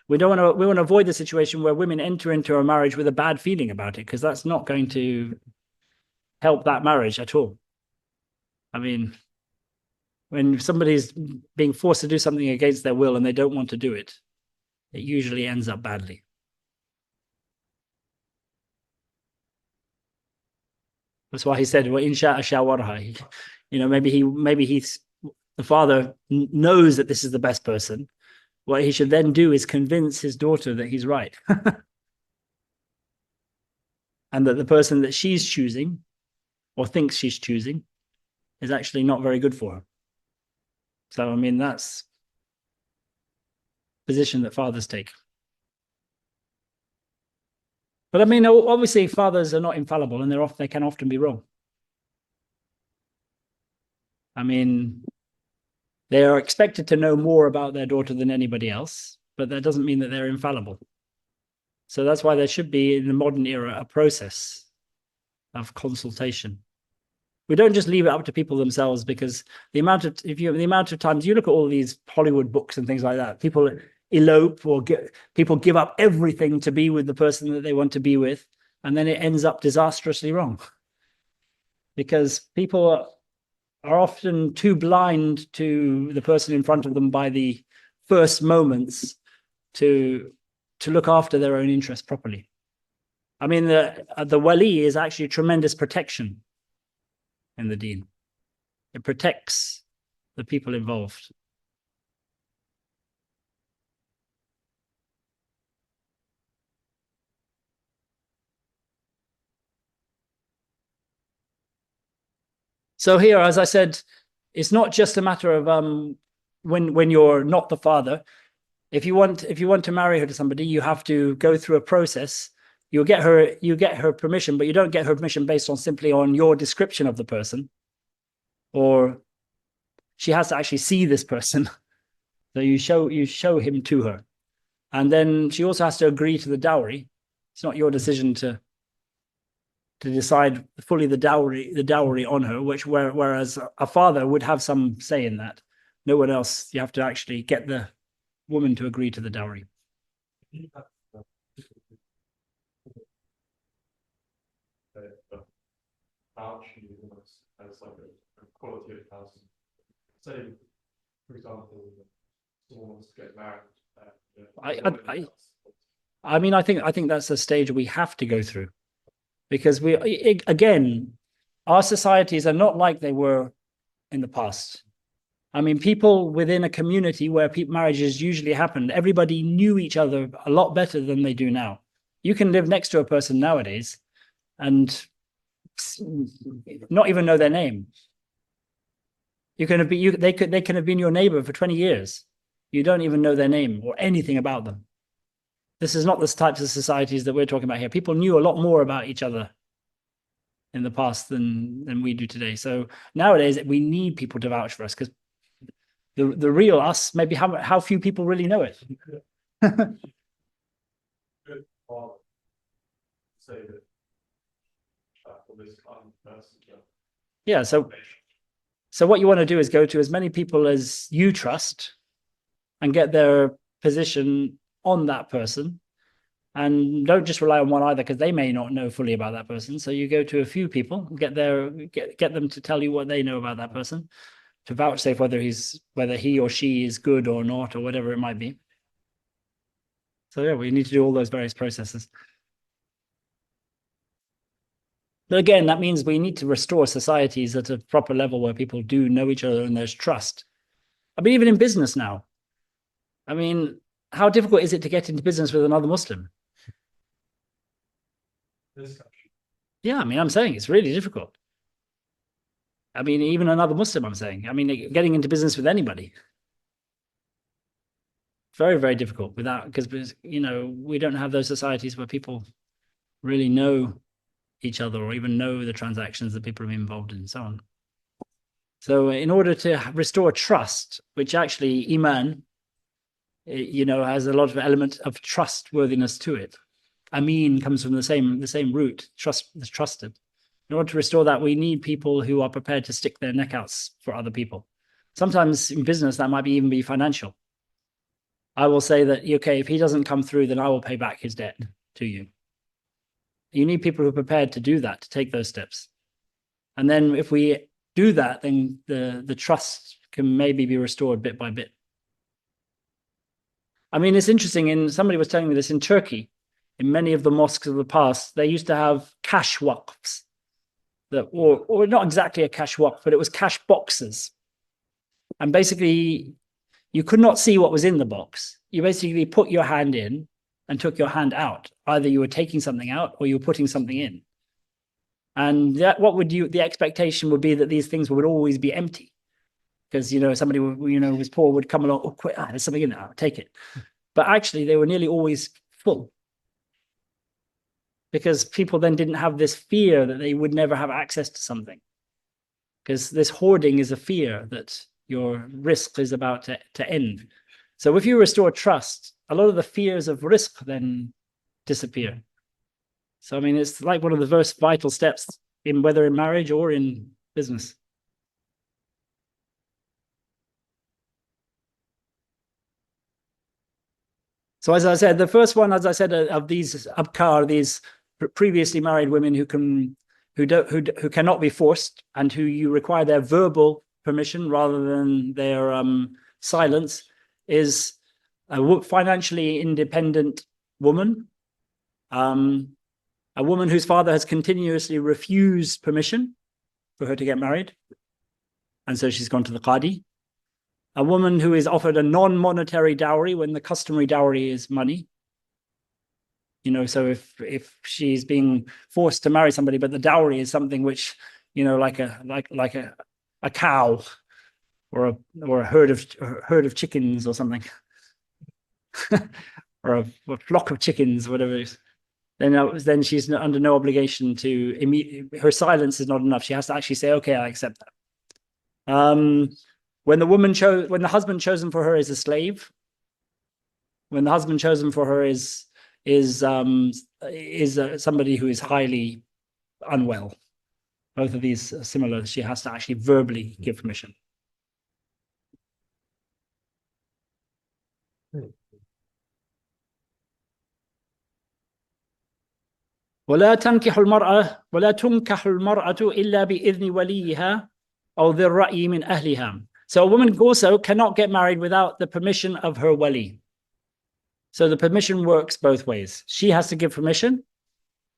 we want to avoid the situation where women enter into a marriage with a bad feeling about it, because that's not going to help that marriage at all. I mean, when somebody's being forced to do something against their will and they don't want to do it, it usually ends up badly. That's why he said, "Wa insha shawarha." Maybe the father knows that this is the best person. What he should then do is convince his daughter that he's right. And that the person that she's choosing or thinks she's choosing is actually not very good for her. So, I mean, that's the position that fathers take. But I mean, obviously fathers are not infallible and they can often be wrong. I mean, they are expected to know more about their daughter than anybody else, but that doesn't mean that they're infallible. So that's why there should be, in the modern era, a process of consultation. We don't just leave it up to people themselves, because the amount of times you look at all these Hollywood books and things like that, people elope or people give up everything to be with the person that they want to be with, and then it ends up disastrously wrong. Because people are often too blind to the person in front of them by the first moments to look after their own interests properly. I mean, the wali is actually tremendous protection in the deen. It protects the people involved. So here, as I said, it's not just a matter of when you're not the father. If you want to marry her to somebody, you have to go through a process. You get her permission, but you don't get her permission based on simply on your description of the person, or she has to actually see this person. So you show him to her, and then she also has to agree to the dowry. It's not your decision to decide fully the dowry on her, whereas a father would have some say in that. No one else. You have to actually get the woman to agree to the dowry. vouch you as like a quality of person. Say, for example, someone wants to get married. I mean, I think that's a stage we have to go through, because again, our societies are not like they were in the past. I mean, people within a community where marriages usually happened, everybody knew each other a lot better than they do now. You can live next to a person nowadays and not even know their name. They can have been your neighbor for 20 years. You don't even know their name or anything about them. This is not the types of societies that we're talking about here. People knew a lot more about each other in the past than we do today. So nowadays we need people to vouch for us, because the real us, maybe how few people really know it. Good father say that for this kind of person. Yeah, so what you want to do is go to as many people as you trust and get their position on that person, and don't just rely on one either, because they may not know fully about that person. So you go to a few people, get them to tell you what they know about that person, to vouchsafe whether he or she is good or not, or whatever it might be. So yeah, we need to do all those various processes. But again, that means we need to restore societies at a proper level where people do know each other and there's trust. I mean, even in business now, I mean, how difficult is it to get into business with another Muslim? This country. Yeah, I mean, I'm saying it's really difficult. I mean, even another Muslim, I'm saying. I mean, getting into business with anybody. Very, very difficult because, you know, we don't have those societies where people really know each other or even know the transactions that people are involved in and so on. So in order to restore trust, which actually Iman, you know, has a lot of element of trustworthiness to it. Amin comes from the same root, trusted. In order to restore that, we need people who are prepared to stick their neck out for other people. Sometimes in business, that might even be financial. I will say that, okay, if he doesn't come through, then I will pay back his debt to you. You need people who are prepared to do that, to take those steps. And then if we do that, then the trust can maybe be restored bit by bit. I mean, it's interesting, somebody was telling me this in Turkey, in many of the mosques of the past, they used to have cash waqfs, or not exactly a cash waqf, but it was cash boxes. And basically, you could not see what was in the box. You basically put your hand in and took your hand out. Either you were taking something out or you were putting something in. And the expectation would be that these things would always be empty. Because, you know, somebody who, you know, was poor would come along, oh, quick, there's something in there, I'll take it. But actually, they were nearly always full. Because people then didn't have this fear that they would never have access to something. Because this hoarding is a fear that your risk is about to end. So if you restore trust, a lot of the fears of risk then disappear. So, I mean, it's like one of the most vital steps in whether in marriage or in business. So as I said, the first one, as I said, of these abkar, these previously married women who cannot be forced and who you require their verbal permission rather than their silence, is a financially independent woman, a woman whose father has continuously refused permission for her to get married, and so she's gone to the qadi. A woman who is offered a non-monetary dowry when the customary dowry is money. You know, so if she's being forced to marry somebody, but the dowry is something which, you know, like a cow or a herd of chickens or something, or a flock of chickens, whatever it is, then she's under no obligation to her silence is not enough. She has to actually say, okay, I accept that. When the husband chosen for her is a slave, when the husband chosen for her is somebody who is highly unwell, both of these are similar. She has to actually verbally give permission. ولا تنكح المرأة إلا بإذن وليها أو ذي الرأي من أهلها. So a woman also cannot get married without the permission of her wali. So the permission works both ways. She has to give permission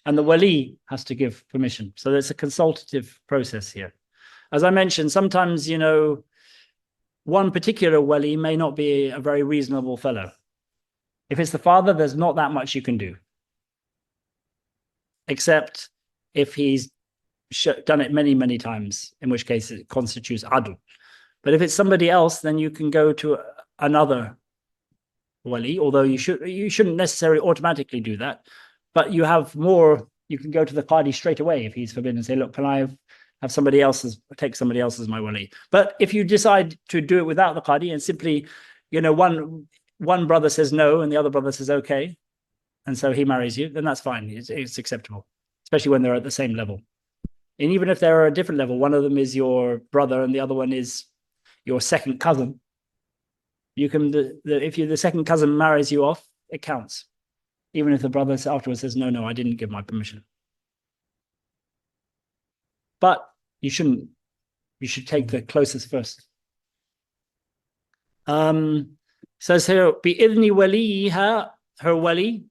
and the wali has to give permission. So there's a consultative process here. As I mentioned, sometimes, you know, one particular wali may not be a very reasonable fellow. If it's the father, there's not that much you can do. Except if he's done it many, many times, in which case it constitutes adl. But if it's somebody else, then you can go to another wali, although you shouldn't necessarily automatically do that. But you have more, you can go to the qadi straight away if he's forbidden and say, look, can I have somebody else's, take somebody else as my wali? But if you decide to do it without the qadi and simply, you know, one brother says no and the other brother says okay, and so he marries you, then that's fine. It's acceptable, especially when they're at the same level. And even if they're at a different level, one of them is your brother and the other one is your second cousin, you can, if the second cousin marries you off, it counts. Even if the brother afterwards says, no, I didn't give my permission. But you shouldn't, you should take the closest first. Says here, بِإِذْنِ وَلِيِّهَا, her wali,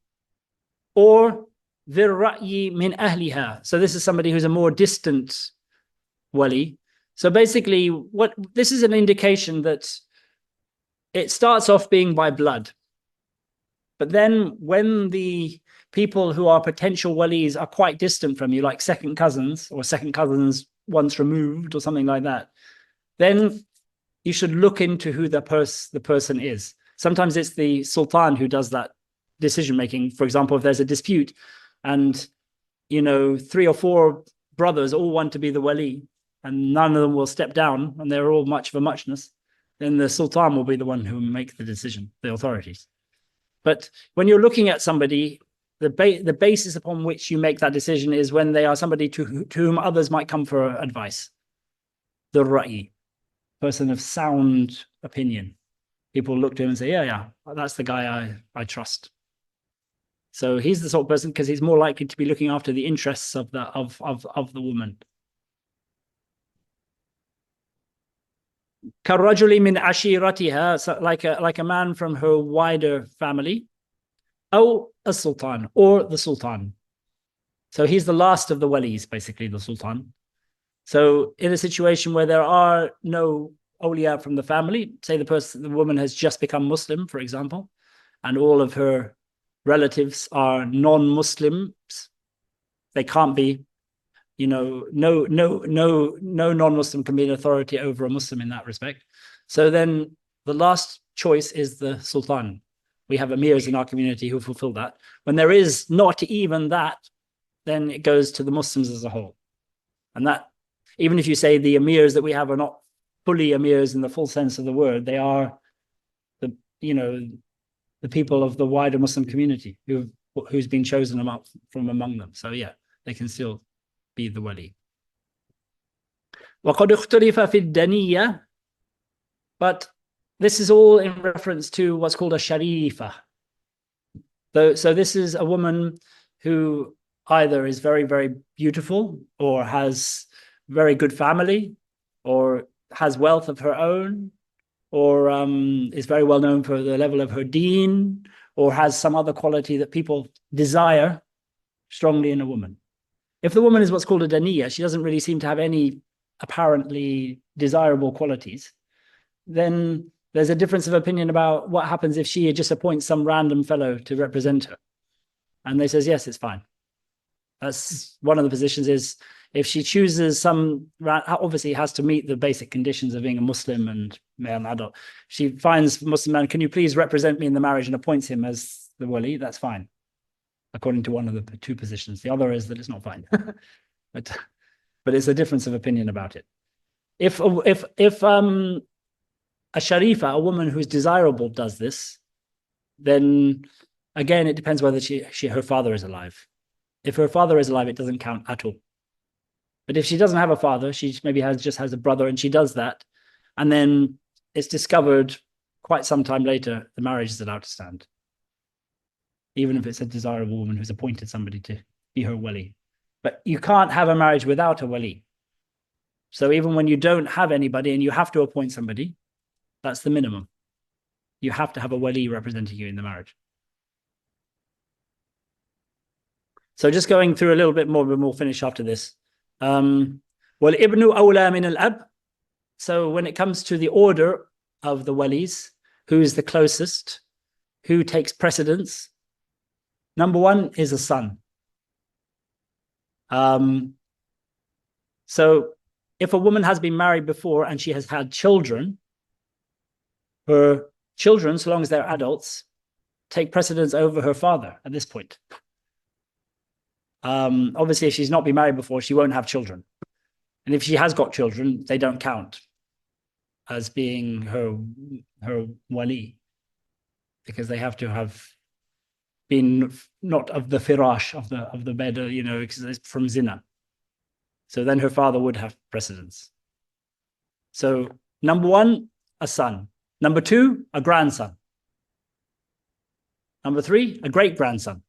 or ذِي الرَّأْيِ مِنْ أَهْلِهَا. So this is somebody who's a more distant wali. So basically, this is an indication that it starts off being by blood. But then when the people who are potential walis are quite distant from you, like second cousins or second cousins once removed or something like that, then you should look into who the person is. Sometimes it's the sultan who does that decision making. For example, if there's a dispute and, you know, 3 or 4 brothers all want to be the wali and none of them will step down and they're all much of a muchness, then the sultan will be the one who will make the decision, the authorities. But when you're looking at somebody, the basis upon which you make that decision is when they are somebody to whom others might come for advice. The ra'i, person of sound opinion. People look to him and say, yeah, that's the guy I trust. So he's the sort of person because he's more likely to be looking after the interests of the woman. كَالرَّجُلِ مِنْ عَشِيرَتِهَا, so like a man from her wider family. أو السلطان, or the sultan. So he's the last of the walis, basically, the sultan. So in a situation where there are no awliya from the family, say the woman has just become Muslim, for example, and all of her relatives are non-Muslims, they can't be, you know, no non-Muslim can be an authority over a Muslim in that respect. So then the last choice is the sultan. We have emirs in our community who fulfill that. When there is not even that, then it goes to the Muslims as a whole. And that, even if you say the emirs that we have are not fully emirs in the full sense of the word, they are the, you know, the people of the wider Muslim community who's been chosen from among them. So yeah, they can still be the wali. وَقَدْ اخْتُلِفَ فِي الدَّنِيَّةِ, but this is all in reference to what's called a sharifa. So this is a woman who either is very, very beautiful or has very good family or has wealth of her own or is very well known for the level of her deen or has some other quality that people desire strongly in a woman. If the woman is what's called a daniya, she doesn't really seem to have any apparently desirable qualities, then there's a difference of opinion about what happens if she just appoints some random fellow to represent her. And they says, yes, it's fine. That's one of the positions is if she chooses some, obviously it has to meet the basic conditions of being a Muslim and male and adult. She finds Muslim man, can you please represent me in the marriage, and appoints him as the wali, that's fine. According to one of the 2 positions. The other is that it's not fine. but it's a difference of opinion about it. If a sharifa, a woman who's desirable, does this, then again, it depends whether her father is alive. If her father is alive, it doesn't count at all. But if she doesn't have a father, she maybe just has a brother and she does that, and then it's discovered quite some time later, the marriage is allowed to stand. Even if it's a desirable woman who's appointed somebody to be her wali. But you can't have a marriage without a wali. So even when you don't have anybody and you have to appoint somebody, that's the minimum. You have to have a wali representing you in the marriage. So just going through a little bit more, but we'll finish after this. وَالْإِبْنُ أَوْلَى مِنَ الْأَبْ. So when it comes to the order of the walis, who is the closest, who takes precedence, number one is a son. So if a woman has been married before and she has had children, her children, so long as they're adults, take precedence over her father at this point. Obviously, if she's not been married before, she won't have children. And if she has got children, they don't count as being her wali, because they have to have been not of the firash, of the bed, you know, because it's from zina. So then her father would have precedence. So number one, a son. Number two, a grandson. Number three, a great-grandson.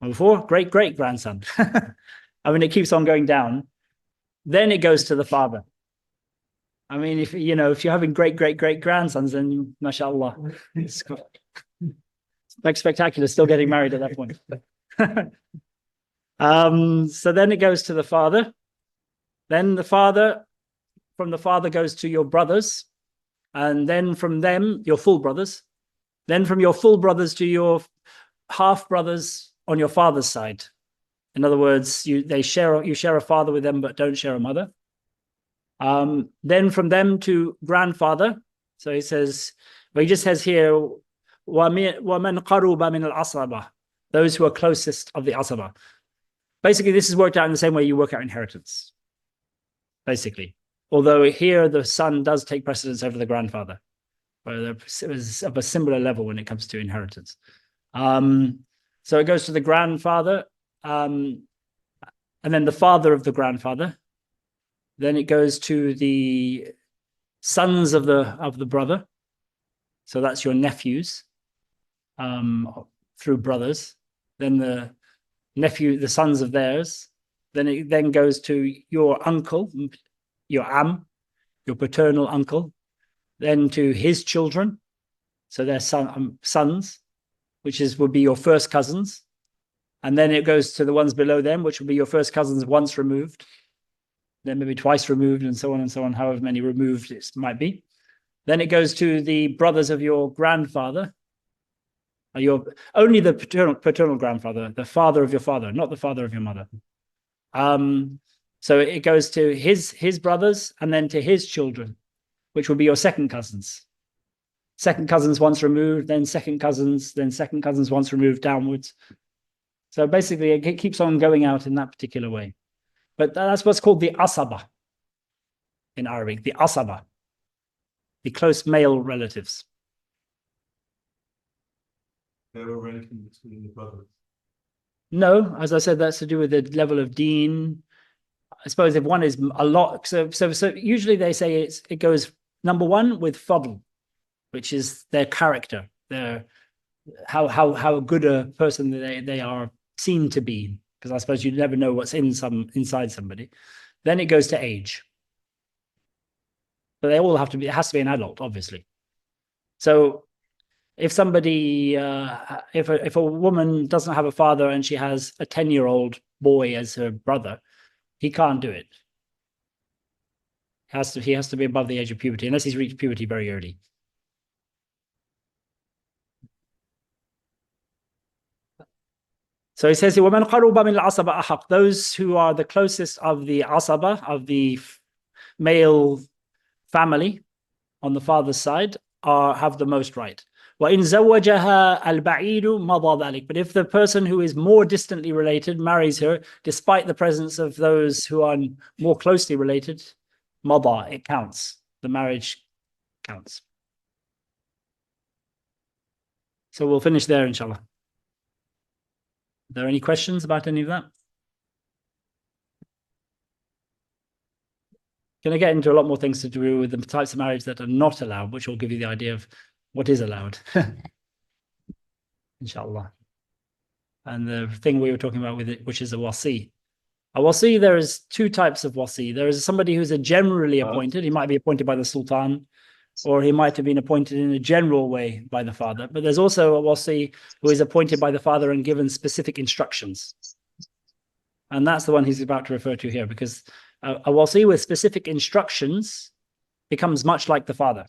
Number four, great-great-grandson. I mean, it keeps on going down. Then it goes to the father. I mean, if you know, if you're having great-great-great-grandsons, then mashallah, it's like spectacular, still getting married at that point. So then it goes to the father. Then the father, from the father goes to your brothers, and then from them, your full brothers. Then from your full brothers to your half brothers on your father's side. In other words, you share a father with them, but don't share a mother. Then from them to grandfather. So he says, well, he just says here, وَمَنْ قَرُوبَ مِنَ الْعَصَبَةِ, those who are closest of the asaba. Basically, this is worked out in the same way you work out inheritance. Basically, although here the son does take precedence over the grandfather, but it was of a similar level when it comes to inheritance. So it goes to the grandfather, and then the father of the grandfather. Then it goes to the sons of the brother. So that's your nephews, through brothers. Then the sons of theirs. Then it then goes to your uncle, your your paternal uncle. Then to his children, so their sons, which would be your first cousins. And then it goes to the ones below them, which will be your first cousins once removed, then maybe twice removed, and so on, however many removed it might be. Then it goes to the brothers of your grandfather, only the paternal grandfather, the father of your father, not the father of your mother. So it goes to his brothers, and then to his children, which will be your second cousins. Second cousins once removed, then second cousins once removed downwards. So basically, it keeps on going out in that particular way. But that's what's called the asaba in Arabic, the asaba, the close male relatives. There were ranking between the brothers. No, as I said, that's to do with the level of deen. I suppose if one is a lot, so usually they say it goes number one with fadl, which is their character, their how good a person they are seen to be, because I suppose you never know what's inside somebody. Then it goes to age, but they all have to be. It has to be an adult, obviously. So if somebody, if a woman doesn't have a father and she has a 10-year-old boy as her brother, he can't do it. He has to be above the age of puberty, unless he's reached puberty very early. So he says, وَمَنْ قَرُوبَ مِنَ الْعَصَبَةِ أَحَقْ, those who are the closest of the asaba, of the male family on the father's side, have the most right. وَإِنْ زَوَّجَهَا الْبَعِيدُ مَضَى ذَلِكَ, but if the person who is more distantly related marries her, despite the presence of those who are more closely related, مَضَى, it counts. The marriage counts. So we'll finish there, inshallah. Are there any questions about any of that? Going to get into a lot more things to do with the types of marriage that are not allowed, which will give you the idea of what is allowed. Inshallah. and the thing we were talking about with it, which is a wasi. A wasi, there is two types of wasi. There is somebody who's a generally appointed. He might be appointed by the sultan, or he might have been appointed in a general way by the father. But there's also a wasi who is appointed by the father and given specific instructions. And that's the one he's about to refer to here, because a wasi with specific instructions becomes much like the father.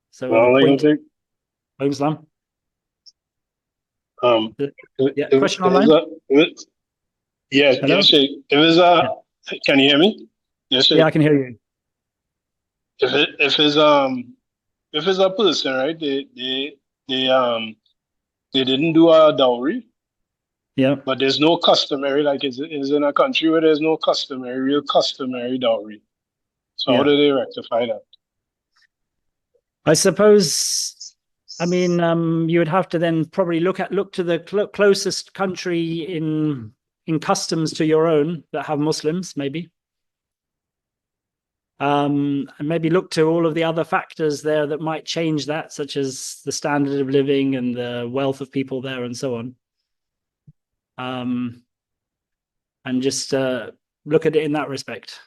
So Islam. Yeah, question online? Yes, Hello? yes, Sheikh. Can you hear me? Yes, Sheikh. Yeah, I can hear you. If it's a person, right? They didn't do a dowry, Yeah. but there's no customary, like it's in a country where there's no real customary dowry. So how Yeah. do they rectify that? I suppose, I mean, you would have to then probably look to the closest country in customs to your own that have Muslims, maybe. And maybe look to all of the other factors there that might change that, such as the standard of living and the wealth of people there and so on. And just look at it in that respect.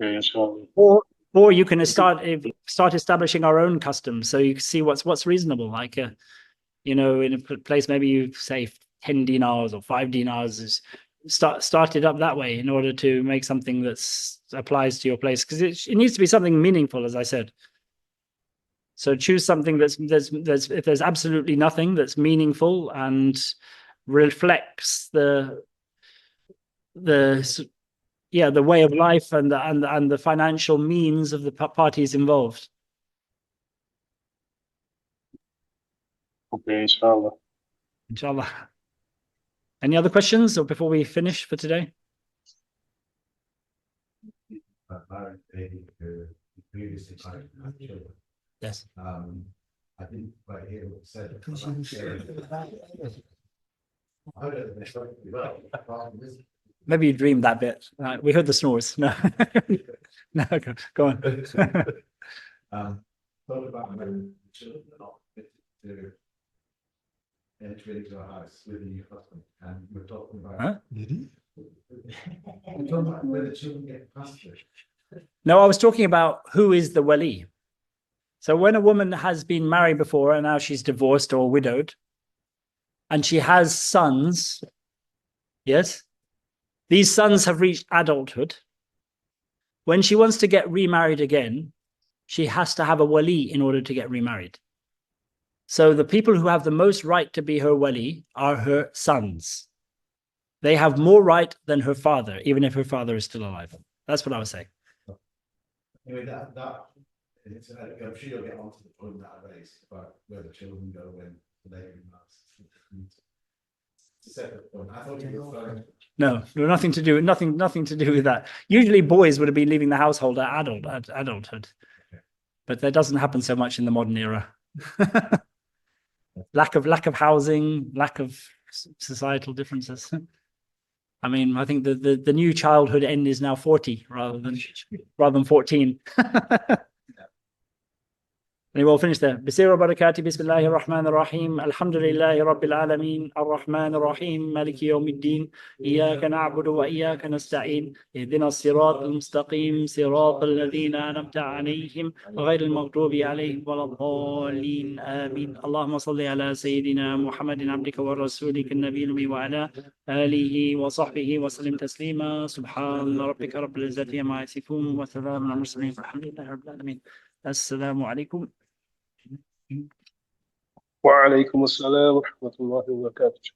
Okay, inshallah. Or you can start establishing our own customs, so you can see what's reasonable. Like, in a place, maybe you say 10 dinars or 5 dinars is start it up that way in order to make something that applies to your place, because it needs to be something meaningful, as I said. So choose something that's if there's absolutely nothing that's meaningful and reflects the way of life and the financial means of the parties involved. Okay, inshallah. Inshallah. Any other questions or before we finish for today? Previously, Yes. I didn't quite hear what you said. Maybe you dreamed that bit. We heard the snores. No, no, go on. Thought about when children are not permitted to enter into a house with a new husband, and we're talking about. Huh? We're talking about where the children get pasture. No, I was talking about who is the wali. So when a woman has been married before and now she's divorced or widowed, and she has sons, yes, these sons have reached adulthood. When she wants to get remarried again, she has to have a wali in order to get remarried. So the people who have the most right to be her wali are her sons. They have more right than her father, even if her father is still alive. That's what I was saying. Anyway, I'm sure you'll get onto the point that I raised about where the children go when the baby marks. Separate point. I thought you were referring. No, nothing to do with that. Usually boys would have been leaving the household at adulthood. But that doesn't happen so much in the modern era. lack of housing, lack of societal differences. I mean, I think the new childhood end is now 40 rather than 14. And we'll finish there. Bismillah barakati, bismillahir rahmanir rahim, alhamdulillahi rabbil alameen, ar-rahmanir rahim, maliki yawmiddin, iyyaka na'budu wa iyyaka nasta'in, ihdina as-siratal mustaqim, siratal ladhina an'amta alayhim, ghayril maghdubi alayhim waladdallin, amin. Allahumma salli ala sayyidina Muhammadin abdika wa rasulika an-nabiyil ummi wa ala alihi wa sahbihi wa sallim taslima. Subhana rabbika rabbil izzati amma yasifun wa salamun ala al-mursalin, walhamdulillahi rabbil alamin. Assalamu alaikum. Wa alaikum assalam wa rahmatullahi wa barakatuh.